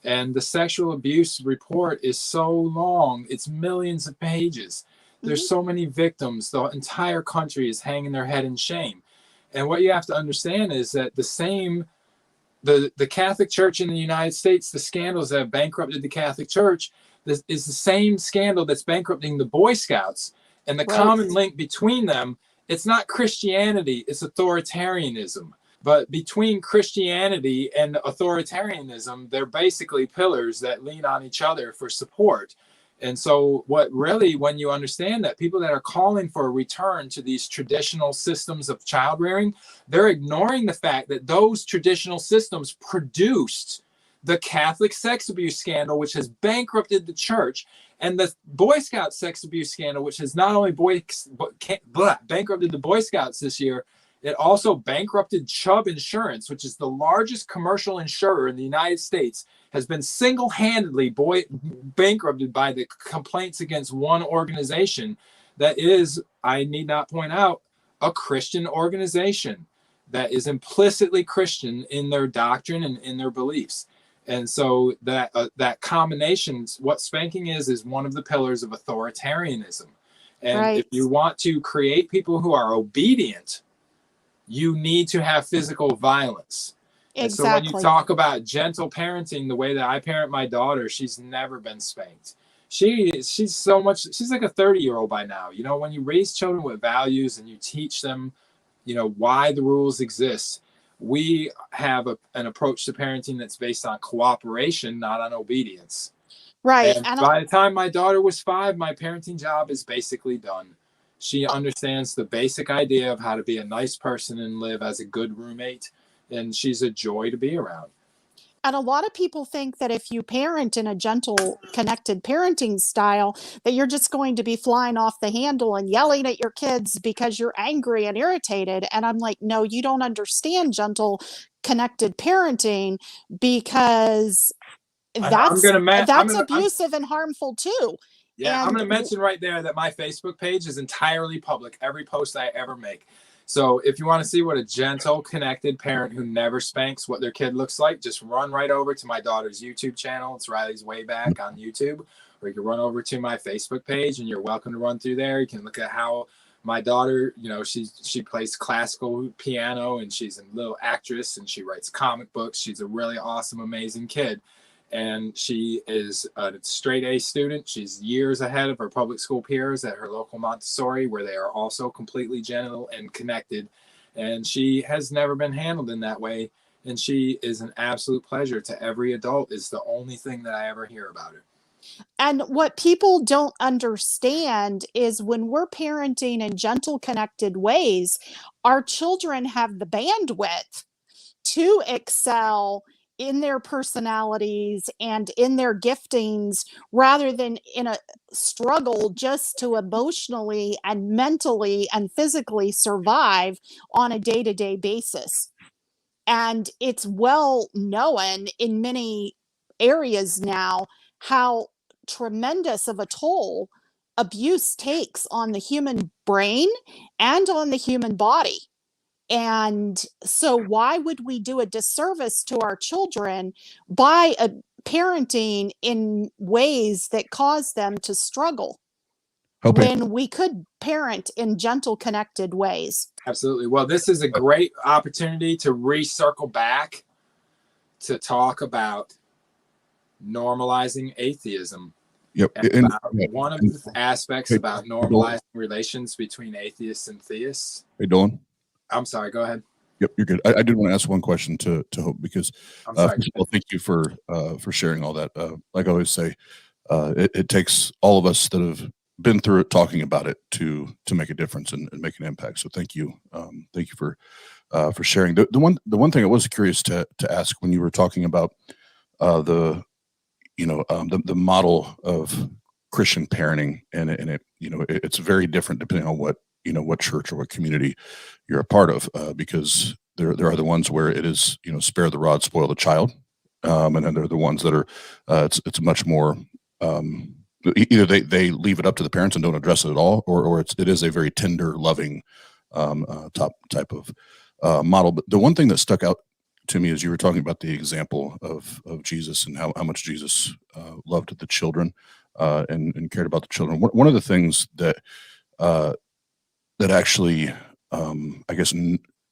And the sexual abuse report is so long, it's millions of pages. There's so many victims, the entire country is hanging their head in shame. And what you have to understand is that the Catholic Church in the United States, the scandals that have bankrupted the Catholic Church, this is the same scandal that's bankrupting the Boy Scouts. And the common link between them, it's not Christianity, it's authoritarianism. But between Christianity and authoritarianism, they're basically pillars that lean on each other for support. And so what really, when you understand that people that are calling for a return to these traditional systems of child rearing, they're ignoring the fact that those traditional systems produced the Catholic sex abuse scandal, which has bankrupted the church, and the Boy Scout sex abuse scandal, which has not only bankrupted the Boy Scouts this year, it also bankrupted Chubb Insurance, which is the largest commercial insurer in the United States, has been single-handedly bankrupted by the complaints against one organization that is, I need not point out, a Christian organization that is implicitly Christian in their doctrine and in their beliefs. And so that combination, what spanking is one of the pillars of authoritarianism. And if you want to create people who are obedient, you need to have physical violence. Exactly. And so when you talk about gentle parenting, the way that I parent my daughter, she's never been spanked. She's so much, she's like a 30-year-old by now. You know, when you raise children with values and you teach them, you know, why the rules exist, we have an approach to parenting that's based on cooperation, not on obedience. Right. And by the time my daughter was 5, my parenting job is basically done. She understands the basic idea of how to be a nice person and live as a good roommate, and she's a joy to be around. And a lot of people think that if you parent in a gentle, connected parenting style, that you're just going to be flying off the handle and yelling at your kids because you're angry and irritated. And I'm like, no, you don't understand gentle, connected parenting, because that's abusive and harmful too. Yeah, I'm going to mention right there that my Facebook page is entirely public, every post I ever make. So if you want to see what a gentle, connected parent who never spanks, what their kid looks like, just run right over to my daughter's YouTube channel. It's Riley's Way Back on YouTube. Or you can run over to my Facebook page, and you're welcome to run through there. You can look at how my daughter, you know, she plays classical piano, and she's a little actress, and she writes comic books. She's a really awesome, amazing kid. And she is a straight A student. She's years ahead of her public school peers at her local Montessori, where they are also completely gentle and connected. And she has never been handled in that way. And she is an absolute pleasure to every adult. Is the only thing that I ever hear about her. And what people don't understand is when we're parenting in gentle, connected ways, our children have the bandwidth to excel in their personalities and in their giftings, rather than in a struggle just to emotionally and mentally and physically survive on a day-to-day basis. And it's well known in many areas now how tremendous of a toll abuse takes on the human brain and on the human body. And so why would we do a disservice to our children by parenting in ways that cause them to struggle when we could parent in gentle, connected ways? Absolutely. Well, this is a great opportunity to recircle back to talk about normalizing atheism. Yep. And about Yeah, one of and- the aspects hey, about Dolan. normalizing relations between atheists and theists. Hey, Dolan. I'm sorry, go ahead. Yep, you're good. I did want to ask one question to Hope, because I'm sorry. first of all, thank you for sharing all that. Like I always say, it takes all of us that have been through it talking about it to make a difference and make an impact. So thank you. Thank you for sharing. The one thing I was curious to ask when you were talking about the model of Christian parenting, and it's very different depending on what church or what community you're a part of, because there are the ones where it is, spare the rod, spoil the child, and then there are the ones that are it's much more, either they leave it up to the parents and don't address it at all, or it is a very tender, loving type of model. But the one thing that stuck out to me is you were talking about the example of Jesus and how much Jesus loved the children and cared about the children. One of the things that actually, I guess,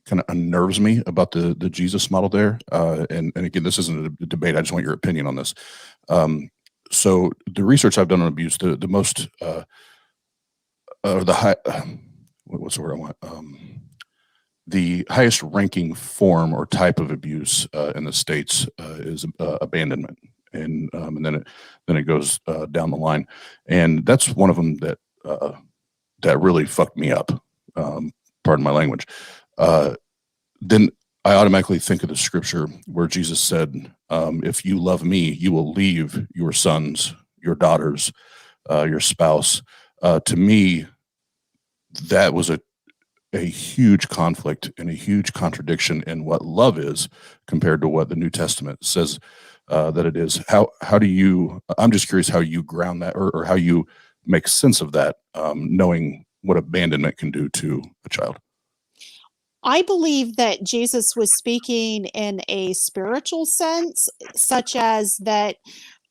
kind of unnerves me about the Jesus model there, and again, this isn't a debate. I just want your opinion on this. So the research I've done on abuse, the most, the high, what's the word I want? The highest ranking form or type of abuse in the States is abandonment, and then it goes down the line, and that's one of them that really fucked me up. Pardon my language. Then I automatically think of the scripture where Jesus said, "If you love me, you will leave your sons, your daughters, your spouse." To me, that was a huge conflict and a huge contradiction in what love is compared to what the New Testament says that it is. How do you? I'm just curious how you ground that, or how you make sense of that, knowing what abandonment can do to a child. I believe that Jesus was speaking in a spiritual sense, such as that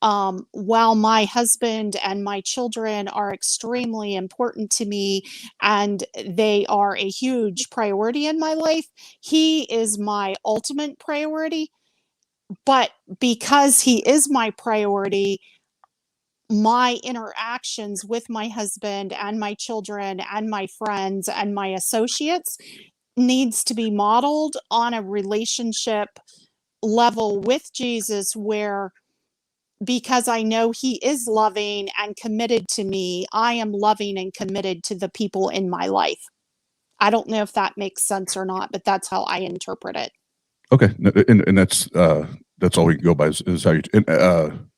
while my husband and my children are extremely important to me and they are a huge priority in my life, he is my ultimate priority. But because he is my priority, my interactions with my husband and my children and my friends and my associates needs to be modeled on a relationship level with Jesus, where because I know he is loving and committed to me, I am loving and committed to the people in my life. I don't know if that makes sense or not, but that's how I interpret it. Okay, and that's all we can go by is how you,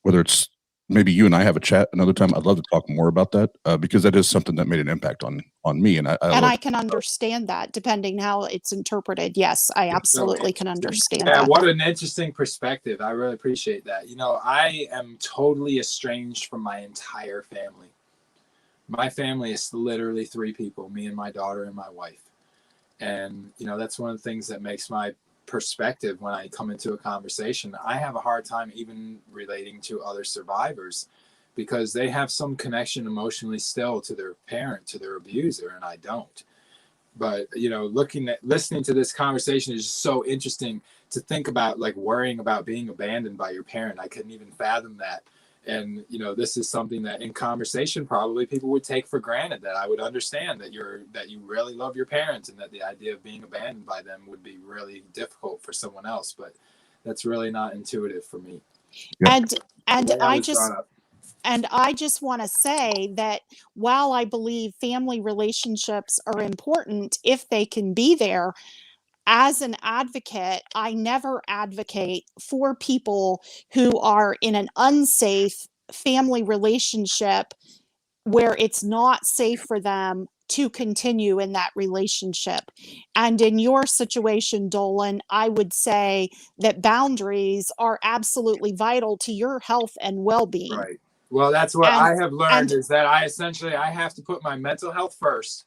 whether it's maybe you and I have a chat another time. I'd love to talk more about that, because that is something that made an impact on me, and I can understand that depending how it's interpreted. Yes, I absolutely can understand that. What an interesting perspective. I really appreciate that. I am totally estranged from my entire family. My family is literally 3 people, me and my daughter and my wife. And, that's one of the things that makes my perspective when I come into a conversation. I have a hard time even relating to other survivors because they have some connection emotionally still to their parent, to their abuser, and I don't. But, listening to this conversation is just so interesting to think about, like worrying about being abandoned by your parent. I couldn't even fathom that. And, this is something that in conversation, probably people would take for granted, that I would understand that you really love your parents and that the idea of being abandoned by them would be really difficult for someone else. But that's really not intuitive for me. Yeah. And I just want to say that while I believe family relationships are important if they can be there, as an advocate, I never advocate for people who are in an unsafe family relationship where it's not safe for them to continue in that relationship. And in your situation, Dolan, I would say that boundaries are absolutely vital to your health and well-being. Right. Well, that's what I have learned, is that I have to put my mental health first.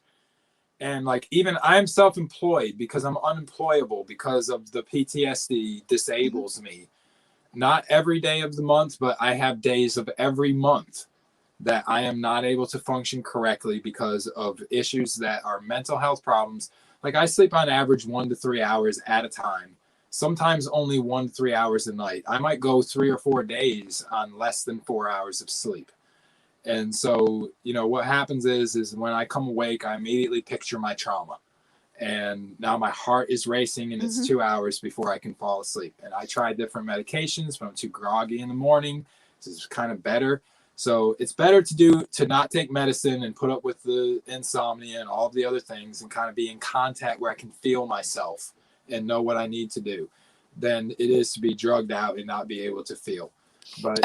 And even I'm self-employed because I'm unemployable because of the PTSD disables me. Not every day of the month, but I have days of every month that I am not able to function correctly because of issues that are mental health problems. Like I sleep on average 1 to 3 hours at a time. Sometimes only 1 to 3 hours a night. I might go 3 or 4 days on less than 4 hours of sleep. And so, what happens is when I come awake, I immediately picture my trauma. And now my heart is racing, and it's 2 hours before I can fall asleep. And I tried different medications, but I'm too groggy in the morning. This is kind of better. So it's better to not take medicine and put up with the insomnia and all of the other things and kind of be in contact where I can feel myself and know what I need to do than it is to be drugged out and not be able to feel. But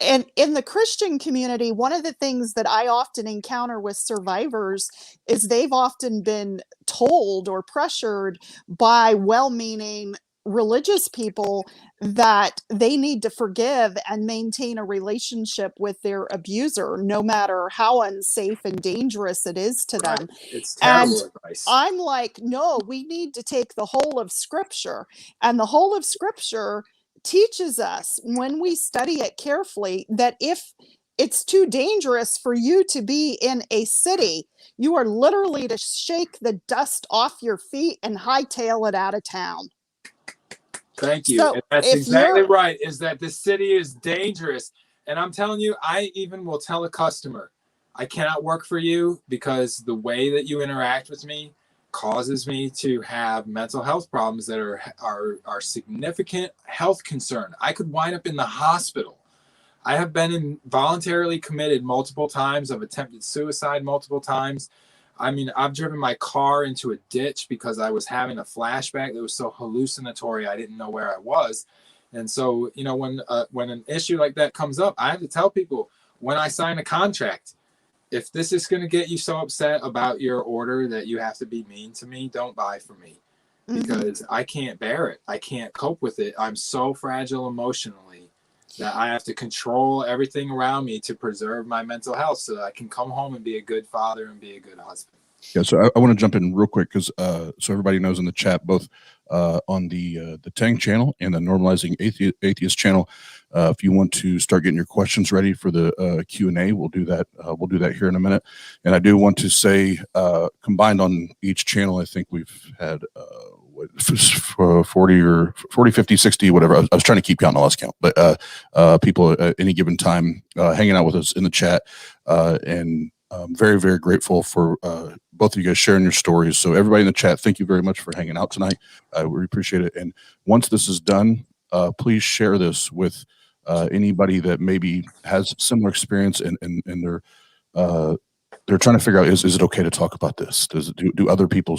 and in the Christian community, one of the things that I often encounter with survivors is they've often been told or pressured by well-meaning religious people that they need to forgive and maintain a relationship with their abuser, no matter how unsafe and dangerous it is to them. It's terrible And advice. I'm like, no, we need to take the whole of Scripture, and the whole of Scripture teaches us, when we study it carefully, that if it's too dangerous for you to be in a city, you are literally to shake the dust off your feet and hightail it out of town. Thank you. So and that's exactly right, is that the city is dangerous. And I'm telling you, I even will tell a customer, I cannot work for you because the way that you interact with me causes me to have mental health problems that are significant health concern. I could wind up in the hospital. I have been involuntarily committed multiple times. I've attempted suicide multiple times. I mean, I've driven my car into a ditch because I was having a flashback that was so hallucinatory I didn't know where I was. And so, when an issue like that comes up, I have to tell people when I sign a contract, if this is going to get you so upset about your order that you have to be mean to me, don't buy from me, because I can't bear it. I can't cope with it. I'm so fragile emotionally that I have to control everything around me to preserve my mental health so that I can come home and be a good father and be a good husband. Yeah, so I want to jump in real quick because so everybody knows in the chat, both on the TANG channel and the Normalizing Atheist channel, if you want to start getting your questions ready for the Q&A, we'll do that. We'll do that here in a minute. And I do want to say, combined on each channel, I think we've had 40 or 40, 50, 60, whatever. I was trying to keep count, I lost count, but people at any given time hanging out with us in the chat, and I'm very, very grateful for both of you guys sharing your stories. So everybody in the chat, thank you very much for hanging out tonight. We appreciate it. And once this is done, please share this with anybody that maybe has similar experience and they're trying to figure out, is it okay to talk about this? Do other people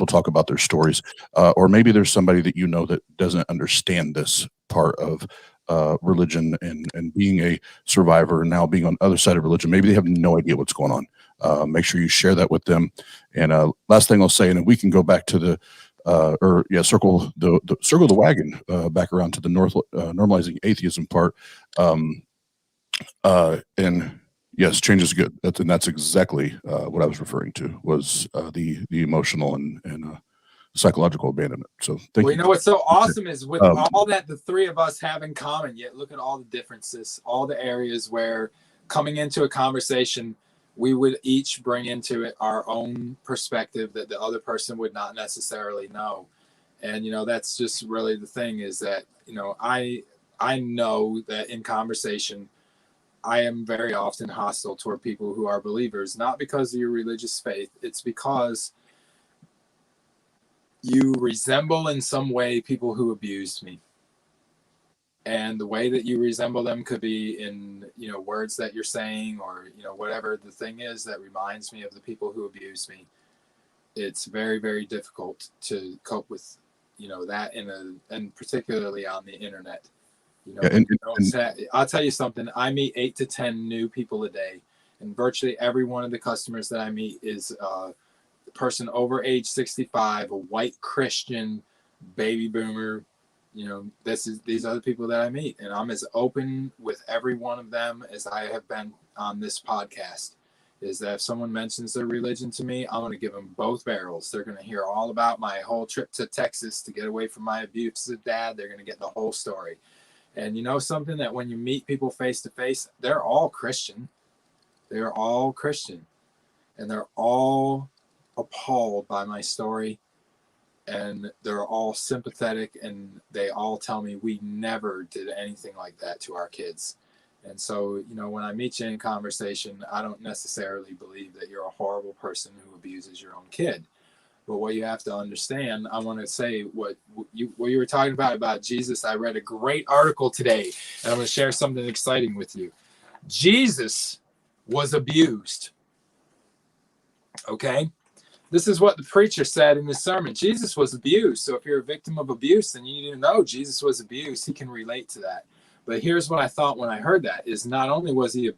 talk about their stories? Or maybe there's somebody that you know that doesn't understand this part of religion and being a survivor and now being on the other side of religion. Maybe they have no idea what's going on. Make sure you share that with them. And last thing I'll say, and then we can go back to the circle the wagon back around to the normalizing atheism part. And yes, change is good. That's exactly what I was referring to, was the emotional and psychological abandonment. So thank you. What's so awesome is with all that the three of us have in common, yet look at all the differences, all the areas where coming into a conversation, we would each bring into it our own perspective that the other person would not necessarily know. And, that's just really the thing, is that, I know that in conversation, I am very often hostile toward people who are believers, not because of your religious faith. It's because you resemble in some way people who abused me. And the way that you resemble them could be in, words that you're saying, or, whatever the thing is that reminds me of the people who abused me. It's very, very difficult to cope with, that and particularly on the internet. I'll tell you something. I meet 8 to 10 new people a day, and virtually every one of the customers that I meet is a person over age 65, a white Christian baby boomer. These are the people that I meet, and I'm as open with every one of them as I have been on this podcast. Is that if someone mentions their religion to me, I'm going to give them both barrels. They're going to hear all about my whole trip to Texas to get away from my abusive dad. They're going to get the whole story. And something, that when you meet people face to face, they're all Christian. They're all Christian. And they're all appalled by my story. And they're all sympathetic. And they all tell me we never did anything like that to our kids. And so, when I meet you in conversation, I don't necessarily believe that you're a horrible person who abuses your own kid. But what you have to understand, I want to say what you were talking about Jesus. I read a great article today, and I'm going to share something exciting with you. Jesus was abused. Okay? This is what the preacher said in the sermon. Jesus was abused. So if you're a victim of abuse, then you need to know Jesus was abused. He can relate to that. But here's what I thought when I heard that, is not only was he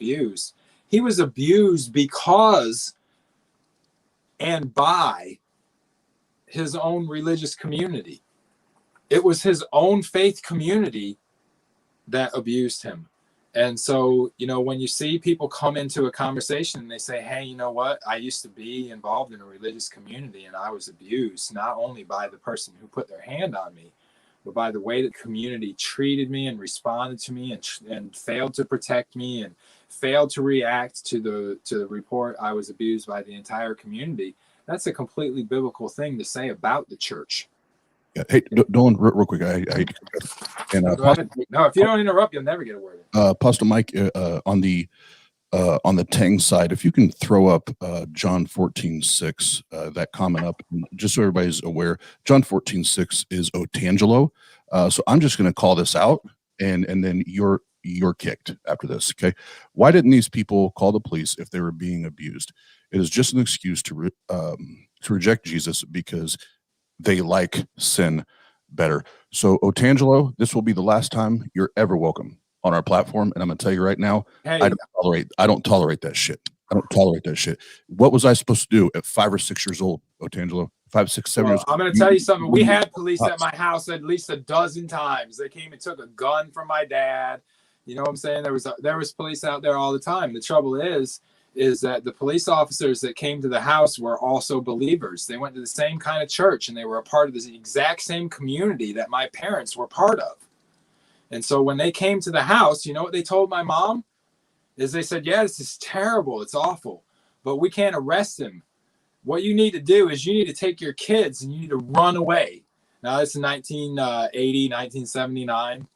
was abused because and by his own religious community. It was his own faith community that abused him. And so, when you see people come into a conversation and they say, hey, you know what? I used to be involved in a religious community and I was abused, not only by the person who put their hand on me, but by the way the community treated me and responded to me and failed to protect me and failed to react to the report. I was abused by the entire community. That's a completely biblical thing to say about the church. Yeah. Hey, Dolan, real quick. Go ahead. No, if you don't interrupt, you'll never get a word in. Pastor Mike, on the TANG side, if you can throw up John 14:6, that comment up, just so everybody's aware. John 14:6 is otangelo. So I'm just going to call this out, and then you're kicked after this. Okay. Why didn't these people call the police if they were being abused? It is just an excuse to reject Jesus because they like sin better. So otangelo, this will be the last time you're ever welcome on our platform. And I'm going to tell you right now, hey. I don't tolerate that shit. I don't tolerate that shit. What was I supposed to do at 5 or 6 years old, otangelo? 5, 6, 7 years old. I'm going to tell you something. We had police at my house at least a dozen times. They came and took a gun from my dad. You know what I'm saying? There was police out there all the time. The trouble is that the police officers that came to the house were also believers. They went to the same kind of church and they were a part of the exact same community that my parents were part of. And so when they came to the house, you know what they told my mom? Is they said, yeah, this is terrible. It's awful, but we can't arrest him. What you need to do is you need to take your kids and you need to run away. Now, this is 1980, 1979.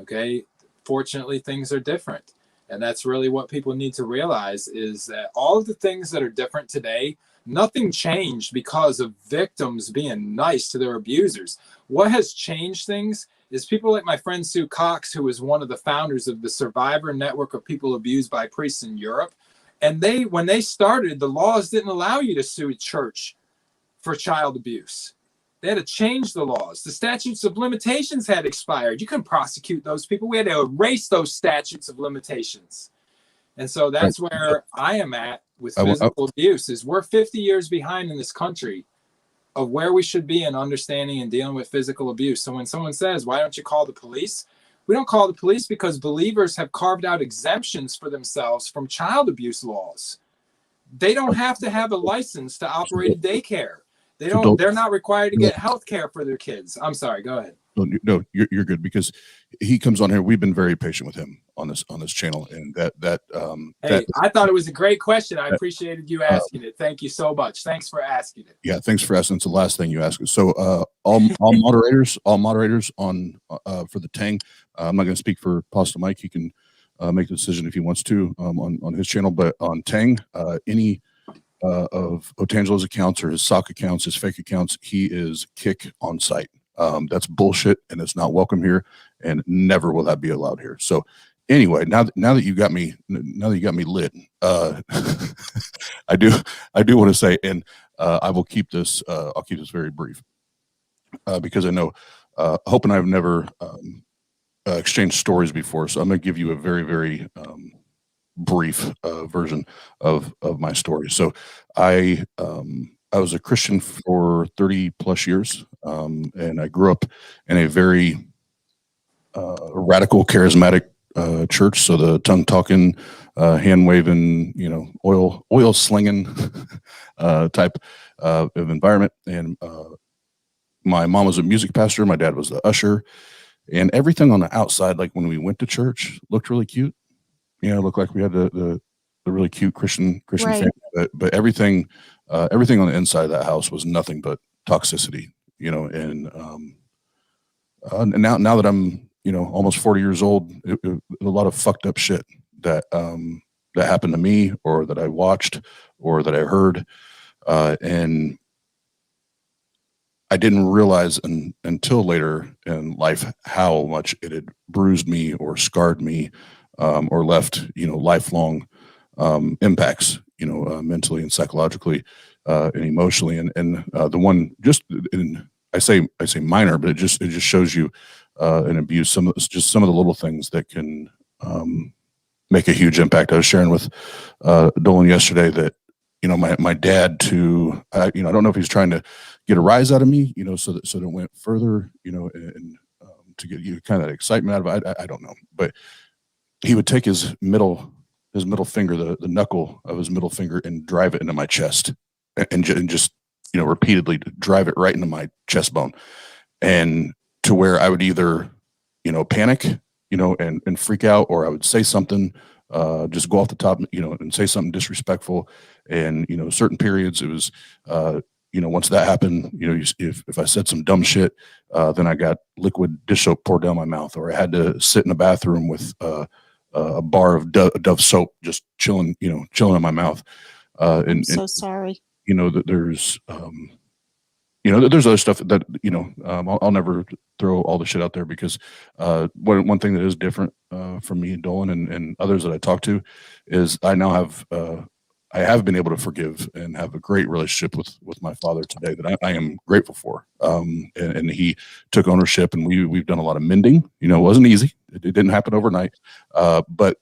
Okay. Fortunately, things are different. And that's really what people need to realize, is that all of the things that are different today, nothing changed because of victims being nice to their abusers. What has changed things is people like my friend Sue Cox, who was one of the founders of the Survivor Network of people abused by priests in Europe. And when they started, the laws didn't allow you to sue a church for child abuse. They had to change the laws. The statutes of limitations had expired. You couldn't prosecute those people. We had to erase those statutes of limitations. And so that's where I am at with physical abuse, is we're 50 years behind in this country of where we should be in understanding and dealing with physical abuse. So when someone says, why don't you call the police? We don't call the police because believers have carved out exemptions for themselves from child abuse laws. They don't have to have a license to operate a daycare. They're not required to get health care for their kids. I'm sorry, go ahead. No, you're good, because he comes on here. We've been very patient with him on this channel, and I thought it was a great question. I appreciated you asking it. Thank you so much. Thanks for asking it. Yeah, thanks for asking. It's the last thing you asked. So all moderators on for the TANG. I'm not going to speak for Pastor Mike. He can make the decision if he wants to on his channel, but on TANG, any of Otangelo's accounts or his sock accounts, his fake accounts, he is kick on site. That's bullshit, and it's not welcome here, and never will that be allowed here. So anyway, now that you got me lit, I do want to say, and I will keep this. I'll keep this very brief because I know Hope and I have never exchanged stories before, so I'm going to give you a very, very brief version of my story. So I was a Christian for 30 plus years, and I grew up in a very radical, charismatic church. So the tongue talking, hand waving, oil slinging type of environment. And my mom was a music pastor. My dad was the usher, and everything on the outside, like when we went to church, looked really cute. It looked like we had the really cute Christian right. family, but everything on the inside of that house was nothing but toxicity, and now that I'm almost 40 years old, a lot of fucked up shit that that happened to me, or that I watched, or that I heard, and I didn't realize until later in life how much it had bruised me or scarred me, or left lifelong impacts, mentally and psychologically, and emotionally. And the one, just in, I say minor, but it just shows you an abuse. Some of the little things that can make a huge impact. I was sharing with Dolan yesterday that my dad, to I don't know if he's trying to get a rise out of me, so that it went further, and to get you kind of that excitement out of it. I don't know, but he would take his middle finger, the knuckle of his middle finger, and drive it into my chest, and just repeatedly drive it right into my chest bone, and to where I would either panic, and freak out, or I would say something, just go off the top, and say something disrespectful. And certain periods, it was once that happened, if I said some dumb shit, then I got liquid dish soap poured down my mouth, or I had to sit in the bathroom with a bar of Dove soap just chilling in my mouth. I'm so sorry. That there's there's other stuff that I'll never throw all the shit out there, because one thing that is different from me and Dolan and others that I talk to is I now have been able to forgive and have a great relationship with my father today that I am grateful for. And he took ownership, and we've done a lot of mending. It wasn't easy. It didn't happen overnight, but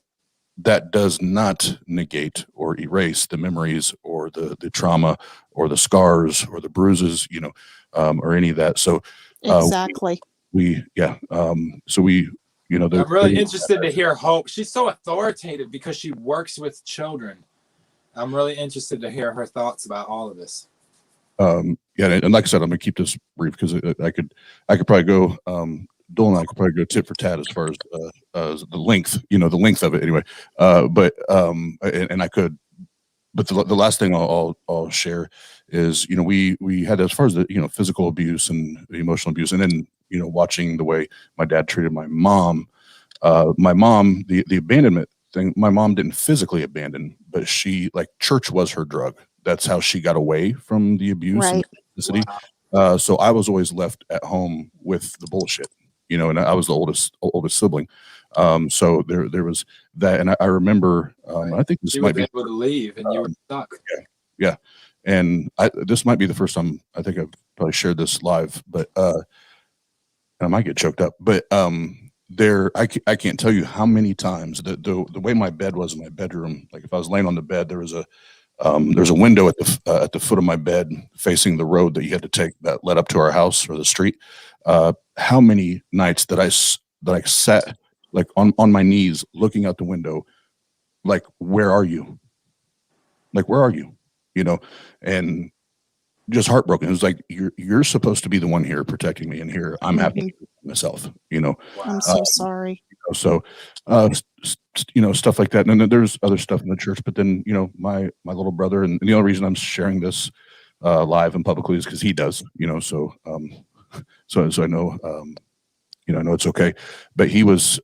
that does not negate or erase the memories, or the trauma, or the scars, or the bruises, or any of that. So Exactly. So we, I'm really interested to hear Hope. She's so authoritative because she works with children. I'm really interested to hear her thoughts about all of this. And like I said, I'm gonna keep this brief, because I could probably go. Dolan and I could probably go tit for tat as far as the length, the length of it anyway. But I could, but the last thing I'll share is, we had, as far as the, physical abuse and emotional abuse, and then, watching the way my dad treated my mom. The abandonment thing, my mom didn't physically abandon, but she, like, church was her drug. That's how she got away from the abuse and toxicity. Wow. So I was always left at home with the bullshit, and I was the oldest sibling. So there was that. And I remember, I think this might be able to leave, and you were stuck. Yeah. And this might be the first time I think I've probably shared this live, but I might get choked up, but I can't tell you how many times the way my bed was in my bedroom. Like, if I was laying on the bed, there's a window at the foot of my bed facing the road that you had to take that led up to our house, or the street. How many nights that I sat, like, on my knees looking out the window, like, where are you? Like, where are you? And just heartbroken. It was like, you're supposed to be the one here protecting me, and here I'm having to do it myself. I'm so sorry. So, stuff like that. And then there's other stuff in the church, but then, my little brother, and the only reason I'm sharing this live and publicly is because he does, so I know, I know it's okay, but he was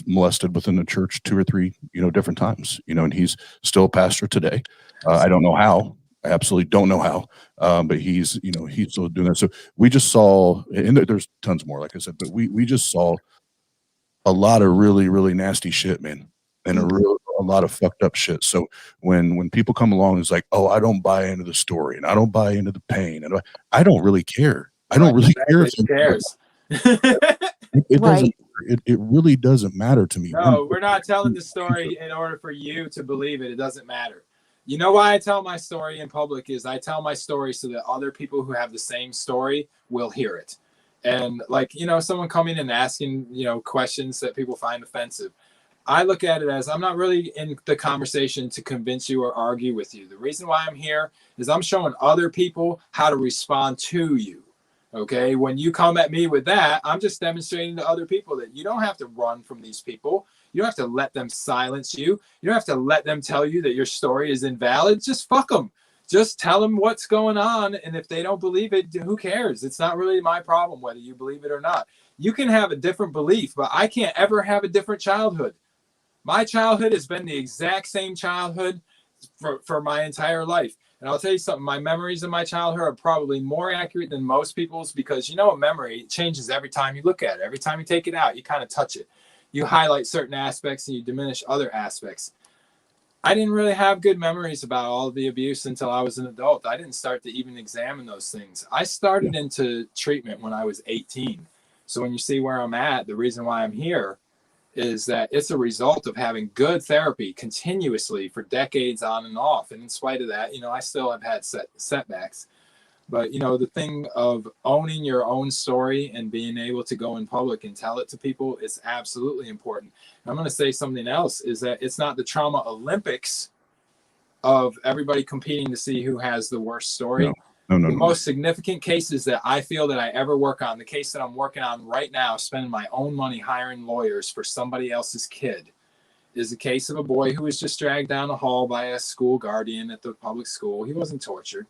molested within the church 2 or 3, different times, and he's still a pastor today. I don't know how. I absolutely don't know how, but he's still doing that. So we just saw, and there's tons more, like I said, but we just saw a lot of really, really nasty shit, man, and a lot of fucked up shit. So when people come along, it's like, oh, I don't buy into the story, and I don't buy into the pain, and I don't really care. I don't really care. Who cares? It doesn't. It really doesn't matter to me. No, we're not telling the story in order for you to believe it. It doesn't matter. You know why I tell my story in public is I tell my story so that other people who have the same story will hear it. And, like, someone coming and asking, questions that people find offensive, I look at it as, I'm not really in the conversation to convince you or argue with you. The reason why I'm here is I'm showing other people how to respond to you. Okay, when you come at me with that, I'm just demonstrating to other people that you don't have to run from these people. You don't have to let them silence you. You don't have to let them tell you that your story is invalid. Just fuck them. Just tell them what's going on. And if they don't believe it, who cares? It's not really my problem whether you believe it or not. You can have a different belief, but I can't ever have a different childhood. My childhood has been the exact same childhood for my entire life. And I'll tell you something, my memories of my childhood are probably more accurate than most people's, because you know, a memory changes every time you look at it. Every time you take it out, you kind of touch it. You highlight certain aspects and you diminish other aspects. I didn't really have good memories about all of the abuse until I was an adult. I didn't start to even examine those things. I started into treatment when I was 18. So when you see where I'm at, the reason why I'm here is that it's a result of having good therapy continuously for decades on and off. And in spite of that, you know, I still have had setbacks. But, you know, the thing of owning your own story and being able to go in public and tell it to people is absolutely important. And I'm going to say something else, is that it's not the trauma Olympics of everybody competing to see who has the worst story. No. The most significant cases that I feel that I ever work on, the case that I'm working on right now, spending my own money hiring lawyers for somebody else's kid, is the case of a boy who was just dragged down the hall by a school guardian at the public school. He wasn't tortured,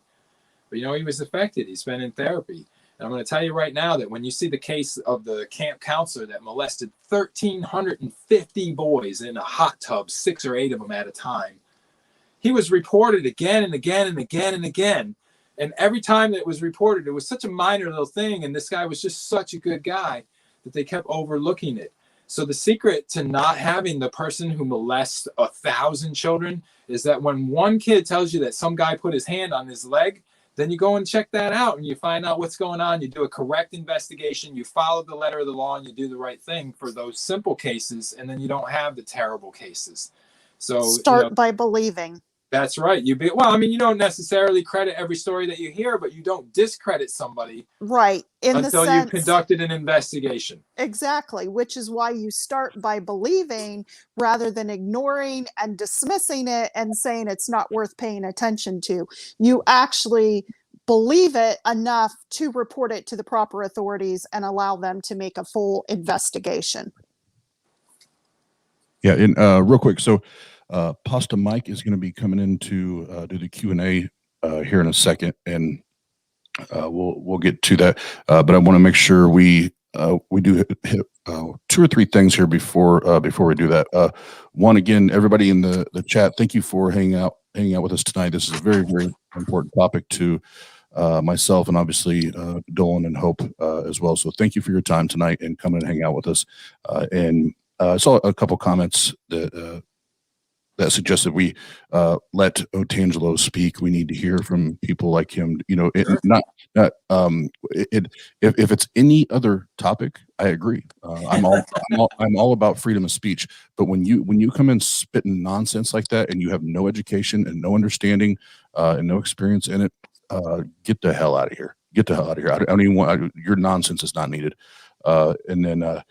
but, you know, he was affected. He's been in therapy. And I'm going to tell you right now that when you see the case of the camp counselor that molested 1,350 boys in a hot tub, 6 or 8 of them at a time, he was reported again and again and again and again. And every time that it was reported, it was such a minor little thing. And this guy was just such a good guy that they kept overlooking it. So the secret to not having the person who molests 1,000 children is that when one kid tells you that some guy put his hand on his leg, then you go and check that out and you find out what's going on. You do a correct investigation. You follow the letter of the law and you do the right thing for those simple cases. And then you don't have the terrible cases. So start by believing. That's right. You don't necessarily credit every story that you hear, but you don't discredit somebody, right? Until you've conducted an investigation. Exactly, which is why you start by believing rather than ignoring and dismissing it and saying it's not worth paying attention to. You actually believe it enough to report it to the proper authorities and allow them to make a full investigation. Yeah, and real quick, so Pasta Mike is going to be coming in to do the Q&A here in a second, and we'll get to that. But I want to make sure we do hit 2 or 3 things here before we do that. One, again, everybody in the chat, thank you for hanging out with us tonight. This is a very, very important topic to myself and obviously Dolan and Hope as well. So thank you for your time tonight and coming and hang out with us. And I saw a couple comments that suggested we let Otangelo speak. We need to hear from people like him. You know, if it's any other topic, I agree. I'm all about freedom of speech. But when you come in spitting nonsense like that and you have no education and no understanding and no experience in it, get the hell out of here. Get the hell out of here. I don't even want your nonsense is not needed. And then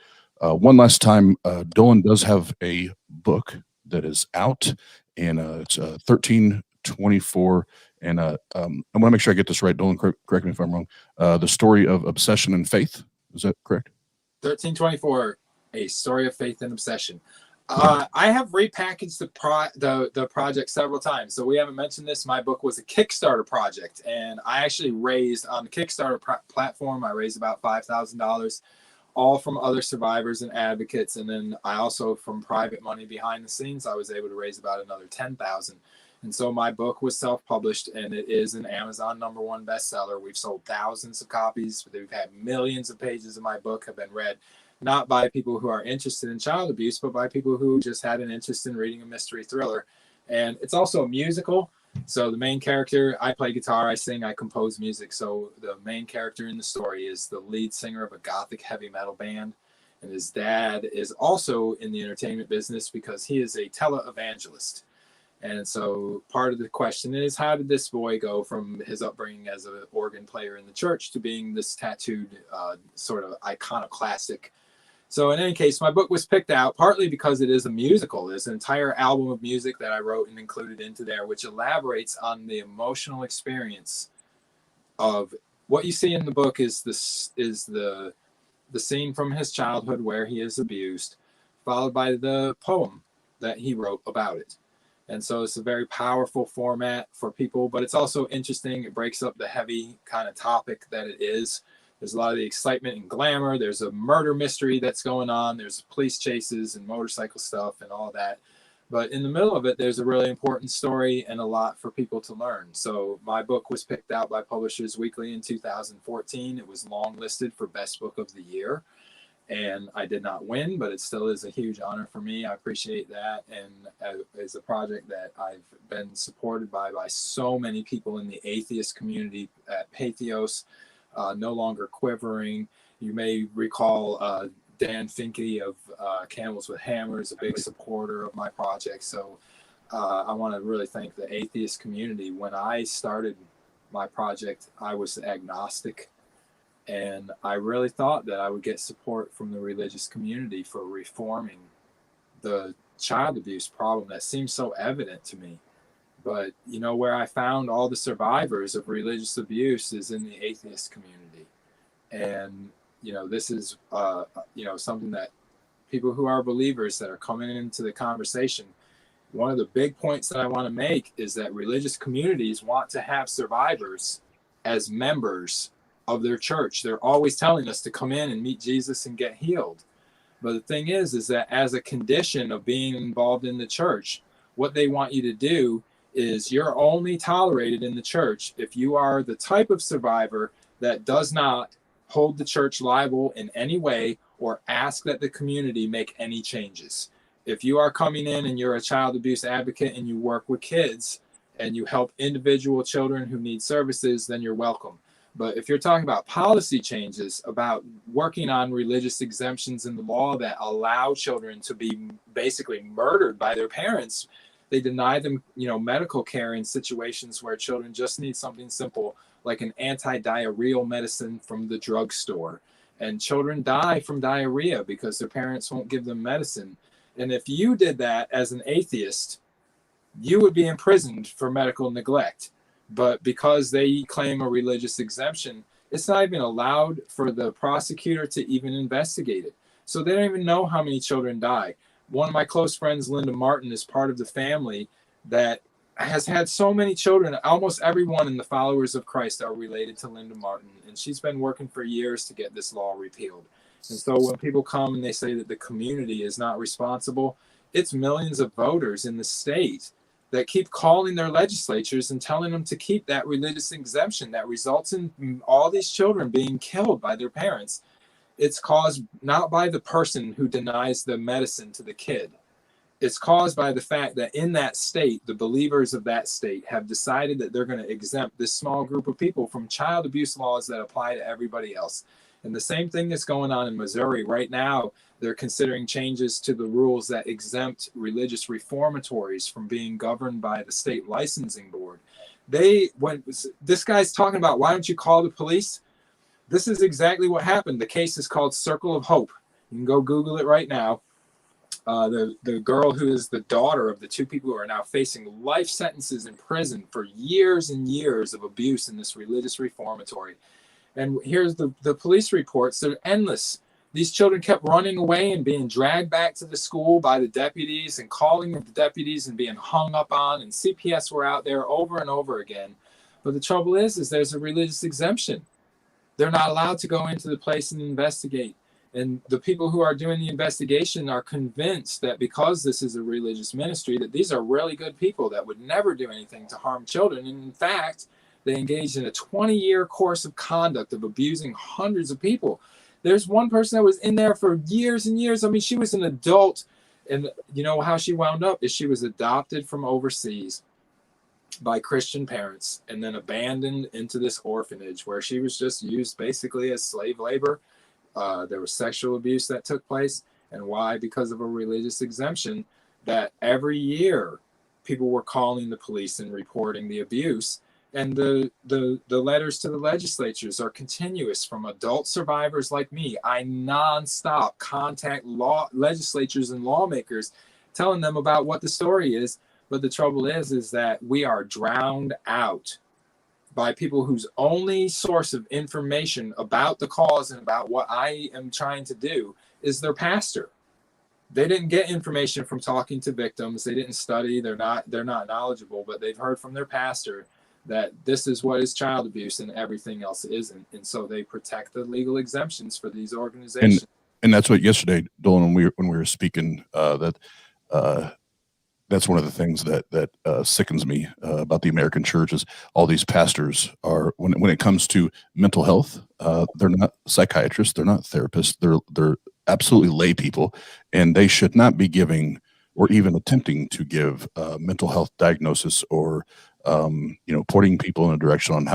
one last time, Dolan does have a book that is out, and it's 1324. And I want to make sure I get this right. Dolan, correct me if I'm wrong. The story of obsession and faith. Is that correct? 1324, a story of faith and obsession. I have repackaged the project several times. So we haven't mentioned this. My book was a Kickstarter project, and I actually raised on the Kickstarter platform. I raised about $5,000. All from other survivors and advocates. And then I also, from private money behind the scenes, I was able to raise about another $10,000. And so my book was self-published, and it is an Amazon #1 bestseller. We've sold thousands of copies. We've had millions of pages of my book have been read, not by people who are interested in child abuse, but by people who just had an interest in reading a mystery thriller. And it's also a musical. So the main character, I play guitar, I sing, I compose music. So the main character in the story is the lead singer of a gothic heavy metal band. And his dad is also in the entertainment business because he is a televangelist. And so part of the question is, how did this boy go from his upbringing as an organ player in the church to being this tattooed sort of iconoclastic? So in any case, my book was picked out partly because it is a musical. There's an entire album of music that I wrote and included into there, which elaborates on the emotional experience of what you see in the book is the scene from his childhood where he is abused, followed by the poem that he wrote about it. And so it's a very powerful format for people, but it's also interesting. It breaks up the heavy kind of topic that it is. There's a lot of the excitement and glamour. There's a murder mystery that's going on. There's police chases and motorcycle stuff and all that. But in the middle of it, there's a really important story and a lot for people to learn. So my book was picked out by Publishers Weekly in 2014. It was long listed for Best Book of the Year. And I did not win, but it still is a huge honor for me. I appreciate that. And it's a project that I've been supported by so many people in the atheist community at Patheos, No Longer Quivering. You may recall Dan Finke of Camels with Hammers, a big supporter of my project. So I want to really thank the atheist community. When I started my project, I was agnostic. And I really thought that I would get support from the religious community for reforming the child abuse problem that seems so evident to me. But, you know, where I found all the survivors of religious abuse is in the atheist community. And, you know, this is, you know, something that people who are believers that are coming into the conversation, one of the big points that I want to make is that religious communities want to have survivors as members of their church. They're always telling us to come in and meet Jesus and get healed. But the thing is that as a condition of being involved in the church, what they want you to do is you're only tolerated in the church if you are the type of survivor that does not hold the church liable in any way or ask that the community make any changes. If you are coming in and you're a child abuse advocate and you work with kids and you help individual children who need services, then you're welcome. But if you're talking about policy changes, about working on religious exemptions in the law that allow children to be basically murdered by their parents, they deny them, you know, medical care in situations where children just need something simple like an anti-diarrheal medicine from the drugstore. And children die from diarrhea because their parents won't give them medicine. And if you did that as an atheist, you would be imprisoned for medical neglect. But because they claim a religious exemption, it's not even allowed for the prosecutor to even investigate it. So they don't even know how many children die. One of my close friends, Linda Martin, is part of the family that has had so many children. Almost everyone in the followers of Christ are related to Linda Martin. And she's been working for years to get this law repealed. And so when people come and they say that the community is not responsible, it's millions of voters in the state that keep calling their legislatures and telling them to keep that religious exemption that results in all these children being killed by their parents. It's caused not by the person who denies the medicine to the kid. It's caused by the fact that in that state, the believers of that state have decided that they're going to exempt this small group of people from child abuse laws that apply to everybody else. And the same thing is going on in Missouri right now. They're considering changes to the rules that exempt religious reformatories from being governed by the state licensing board. When this guy's talking about, why don't you call the police? This is exactly what happened. The case is called Circle of Hope. You can go Google it right now. The girl who is the daughter of the two people who are now facing life sentences in prison for years and years of abuse in this religious reformatory. And here's the police reports. They're endless. These children kept running away and being dragged back to the school by the deputies and calling the deputies and being hung up on. And CPS were out there over and over again. But the trouble is there's a religious exemption. They're not allowed to go into the place and investigate. And the people who are doing the investigation are convinced that because this is a religious ministry, that these are really good people that would never do anything to harm children. And in fact, they engaged in a 20-year course of conduct of abusing hundreds of people. There's one person that was in there for years and years. I mean, she was an adult. And you know how she wound up is she was adopted from overseas by Christian parents and then abandoned into this orphanage where she was just used basically as slave labor. There was sexual abuse that took place. And why? Because of a religious exemption that every year people were calling the police and reporting the abuse. And the letters to the legislatures are continuous from adult survivors like me. I nonstop contact legislatures and lawmakers telling them about what the story is. But the trouble is that we are drowned out by people whose only source of information about the cause and about what I am trying to do is their pastor. They didn't get information from talking to victims. They didn't study. They're not knowledgeable, but they've heard from their pastor that this is what is child abuse and everything else isn't. And so they protect the legal exemptions for these organizations. And that's what yesterday, Dolan, when we were speaking, that's one of the things that sickens me about the American church is all these pastors are, when it comes to mental health, they're not psychiatrists, they're not therapists, they're absolutely lay people, and they should not be giving or even attempting to give mental health diagnosis or pointing people in a direction on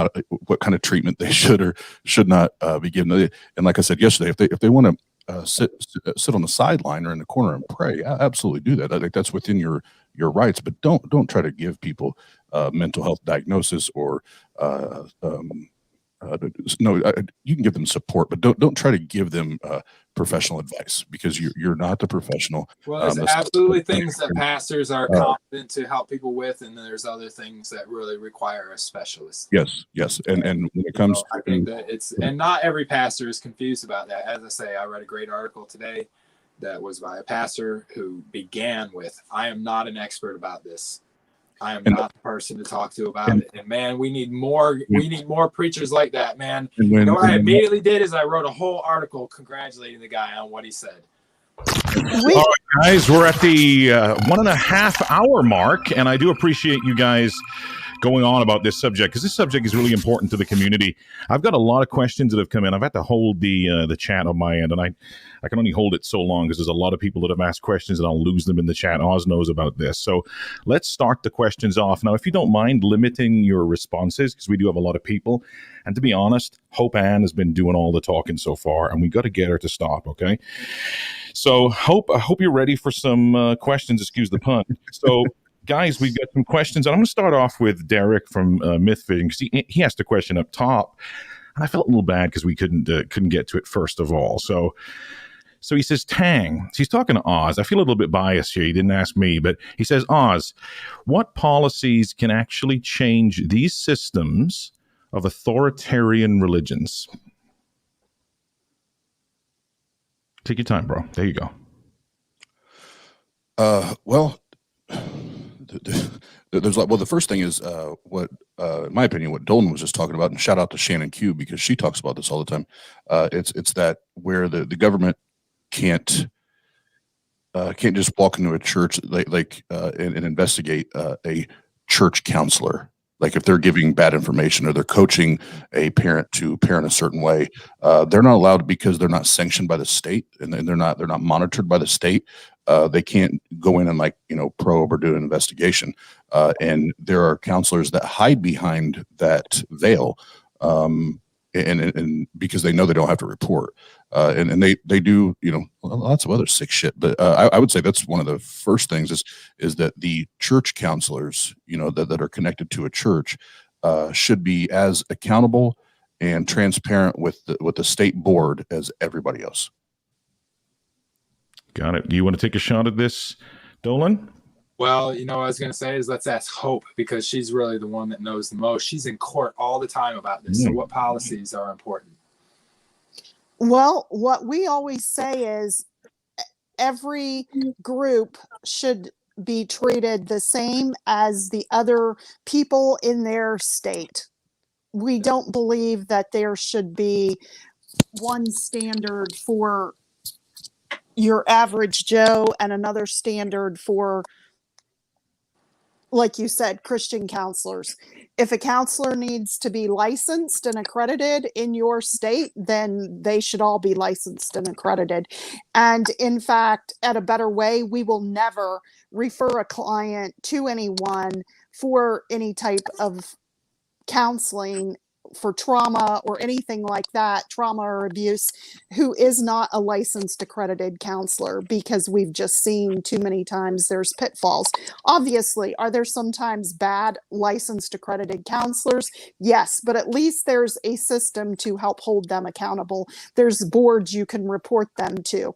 what kind of treatment they should or should not be given. And like I said yesterday, if they want to sit on the sideline or in the corner and pray, absolutely do that. I think that's within your rights, but don't try to give people mental health diagnosis or you can give them support, but don't try to give them professional advice, because you're not the professional. Well, there's absolutely things that pastors are competent to help people with, and then there's other things that really require a specialist. Yes, and when it comes, I think that and not every pastor is confused about that. As I say, I read a great article today that was by a pastor who began with, "I am not an expert about this. I am not the person to talk to about it." And man, we need more preachers like that, man. What I immediately did is I wrote a whole article congratulating the guy on what he said. All right, guys, we're at the 1.5 hour mark, and I do appreciate you guys going on about this subject, because this subject is really important to the community. I've got a lot of questions that have come in. I've had to hold the chat on my end, and I can only hold it so long because there's a lot of people that have asked questions, and I'll lose them in the chat. Oz knows about this. So let's start the questions off. Now, if you don't mind limiting your responses, because we do have a lot of people, and to be honest, Hope Ann has been doing all the talking so far, and we got to get her to stop, okay? So I hope you're ready for some questions, excuse the pun. So guys, we've got some questions, and I'm going to start off with Derek from Myth Vision, because he asked a question up top, and I felt a little bad because we couldn't get to it first of all. So he says, Tang, he's talking to Oz. I feel a little bit biased here. He didn't ask me, but he says, Oz, what policies can actually change these systems of authoritarian religions? Take your time, bro. There you go. The first thing is what, in my opinion, what Dolan was just talking about, and shout out to Shannon Q, because she talks about this all the time. It's that where the government can't just walk into a church and investigate a church counselor. Like if they're giving bad information or they're coaching a parent to parent a certain way, they're not allowed, because they're not sanctioned by the state, and they're not monitored by the state. They can't go in and probe or do an investigation. And there are counselors that hide behind that veil, and because they know they don't have to report. And they do, lots of other sick shit. But I would say that's one of the first things is that the church counselors, that are connected to a church, should be as accountable and transparent with the state board as everybody else. Got it. Do you want to take a shot at this, Dolan? Well, what I was going to say is let's ask Hope, because she's really the one that knows the most. She's in court all the time about this. So what policies are important? Well, what we always say is every group should be treated the same as the other people in their state. We don't believe that there should be one standard for your average Joe and another standard for, like you said, Christian counselors. If a counselor needs to be licensed and accredited in your state, then they should all be licensed and accredited. And in fact, at A Better Way, we will never refer a client to anyone for any type of counseling for trauma or anything like that, trauma or abuse, who is not a licensed accredited counselor, because we've just seen too many times there's pitfalls. Obviously, are there sometimes bad licensed accredited counselors? Yes, but at least there's a system to help hold them accountable. There's boards you can report them to.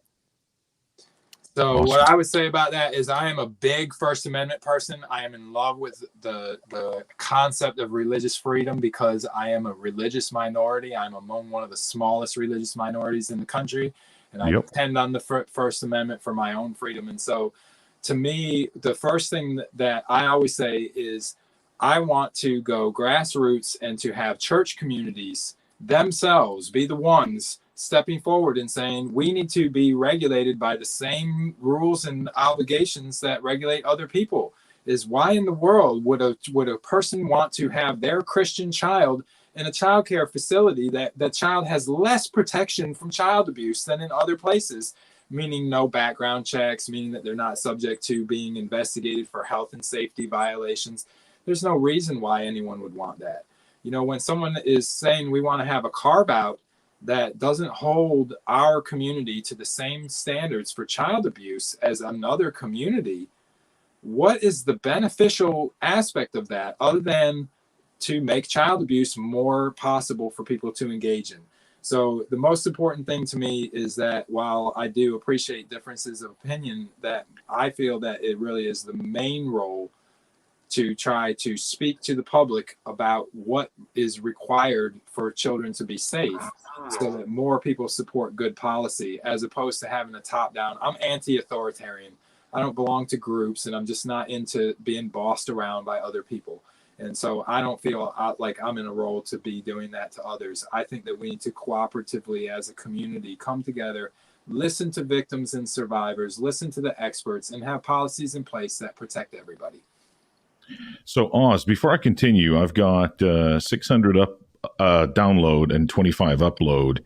So what I would say about that is I am a big First Amendment person. I am in love with the concept of religious freedom, because I am a religious minority. I'm among one of the smallest religious minorities in the country, and I depend on the First Amendment for my own freedom. And so to me, the first thing that I always say is I want to go grassroots and to have church communities themselves be the ones stepping forward and saying we need to be regulated by the same rules and obligations that regulate other people. Is why in the world would a person want to have their Christian child in a child care facility that the child has less protection from child abuse than in other places, meaning no background checks, meaning that they're not subject to being investigated for health and safety violations? There's no reason why anyone would want that. You know, when someone is saying we want to have a carve out that doesn't hold our community to the same standards for child abuse as another community, what is the beneficial aspect of that other than to make child abuse more possible for people to engage in? So the most important thing to me is that while I do appreciate differences of opinion, that I feel that it really is the main role to try to speak to the public about what is required for children to be safe so that more people support good policy, as opposed to having a top-down. I'm anti-authoritarian. I don't belong to groups, and I'm just not into being bossed around by other people. And so I don't feel like I'm in a role to be doing that to others. I think that we need to cooperatively as a community come together, listen to victims and survivors, listen to the experts, and have policies in place that protect everybody. So Oz, before I continue, I've got 600 download and 25 upload.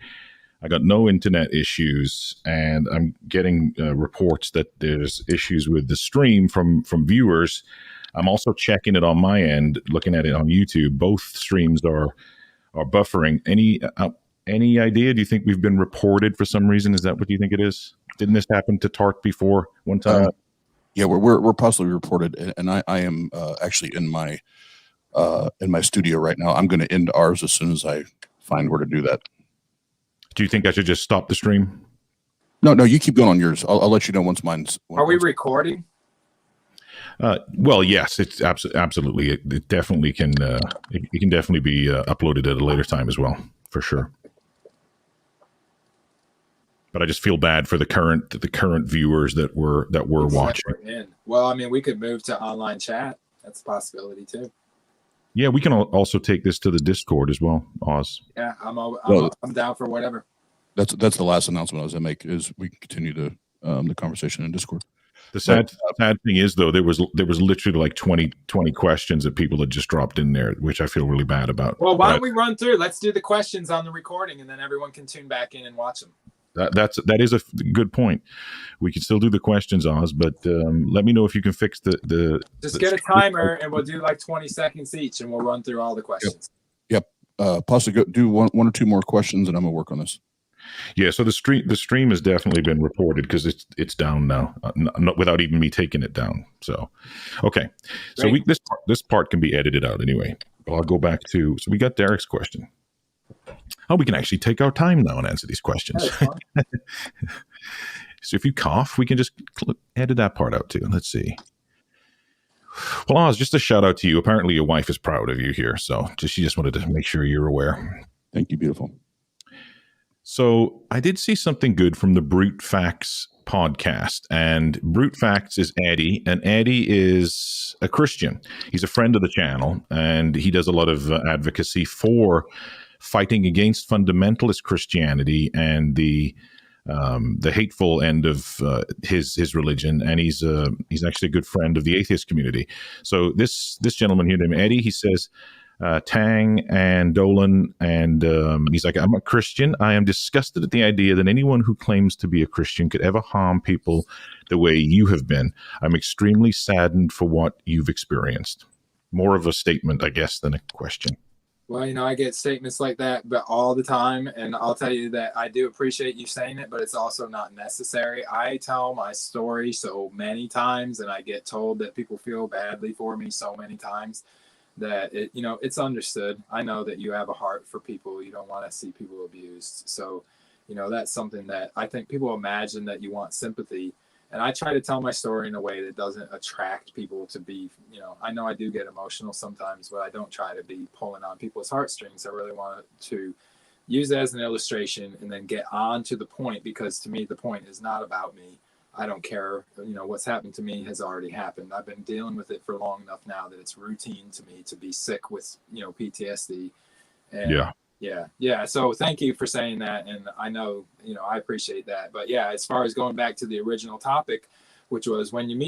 I got no internet issues, and I'm getting reports that there's issues with the stream from viewers. I'm also checking it on my end, looking at it on YouTube. Both streams are buffering. Any idea? Do you think we've been reported for some reason? Is that what you think it is? Didn't this happen to Tart before one time? Yeah, we're possibly reported, and I am actually in my studio right now. I'm going to end ours as soon as I find where to do that. Do you think I should just stop the stream? No, you keep going on yours. I'll let you know once mine's. Are we recording? Well, yes, it's absolutely. It definitely can. It can definitely be uploaded at a later time as well, for sure. But I just feel bad for the current viewers that were watching. Well, I mean, we could move to online chat. That's a possibility too. Yeah, we can also take this to the Discord as well, Oz. Yeah, I'm down for whatever. That's the last announcement I was going to make. Is we can continue the conversation in Discord. The sad thing is, though, there was literally like 20 questions that people had just dropped in there, which I feel really bad about. Well, why don't we run through? Let's do the questions on the recording, and then everyone can tune back in and watch them. That is a good point. We can still do the questions, Oz, but let me know if you can fix the Just get a timer, and we'll do like 20 seconds each, and we'll run through all the questions. Yep. Possibly do one or two more questions, and I'm gonna work on this. Yeah. So the stream has definitely been reported because it's down now, not without even me taking it down. So, okay. So this part can be edited out anyway. But I'll go back to. So we got Derek's question. Oh, we can actually take our time now and answer these questions. So if you cough, we can just edit that part out too. Let's see. Well, Oz, just a shout out to you. Apparently your wife is proud of you here. So she just wanted to make sure you're aware. Thank you, beautiful. So I did see something good from the Brute Facts podcast, and Brute Facts is Eddie, and Eddie is a Christian. He's a friend of the channel, and he does a lot of advocacy for fighting against fundamentalist Christianity and the hateful end of his religion, and he's actually a good friend of the atheist community. So this gentleman here named Eddie, he says, Tang and Dolan, and he's like, I'm a Christian. I am disgusted at the idea that anyone who claims to be a Christian could ever harm people the way you have been. I'm extremely saddened for what you've experienced. More of a statement, I guess, than a question. Well, I get statements like that but all the time, and I'll tell you that I do appreciate you saying it, but it's also not necessary. I tell my story so many times, and I get told that people feel badly for me so many times that it's understood. I know that you have a heart for people. You don't want to see people abused. So, that's something that I think people imagine that you want sympathy. And I try to tell my story in a way that doesn't attract people to be, I know I do get emotional sometimes, but I don't try to be pulling on people's heartstrings. I really want to use it as an illustration and then get on to the point, because to me, the point is not about me. I don't care. You know, what's happened to me has already happened. I've been dealing with it for long enough now that it's routine to me to be sick with, you know, PTSD. And yeah. So thank you for saying that. And I know, you know, I appreciate that. But yeah, as far as going back to the original topic, which was when you meet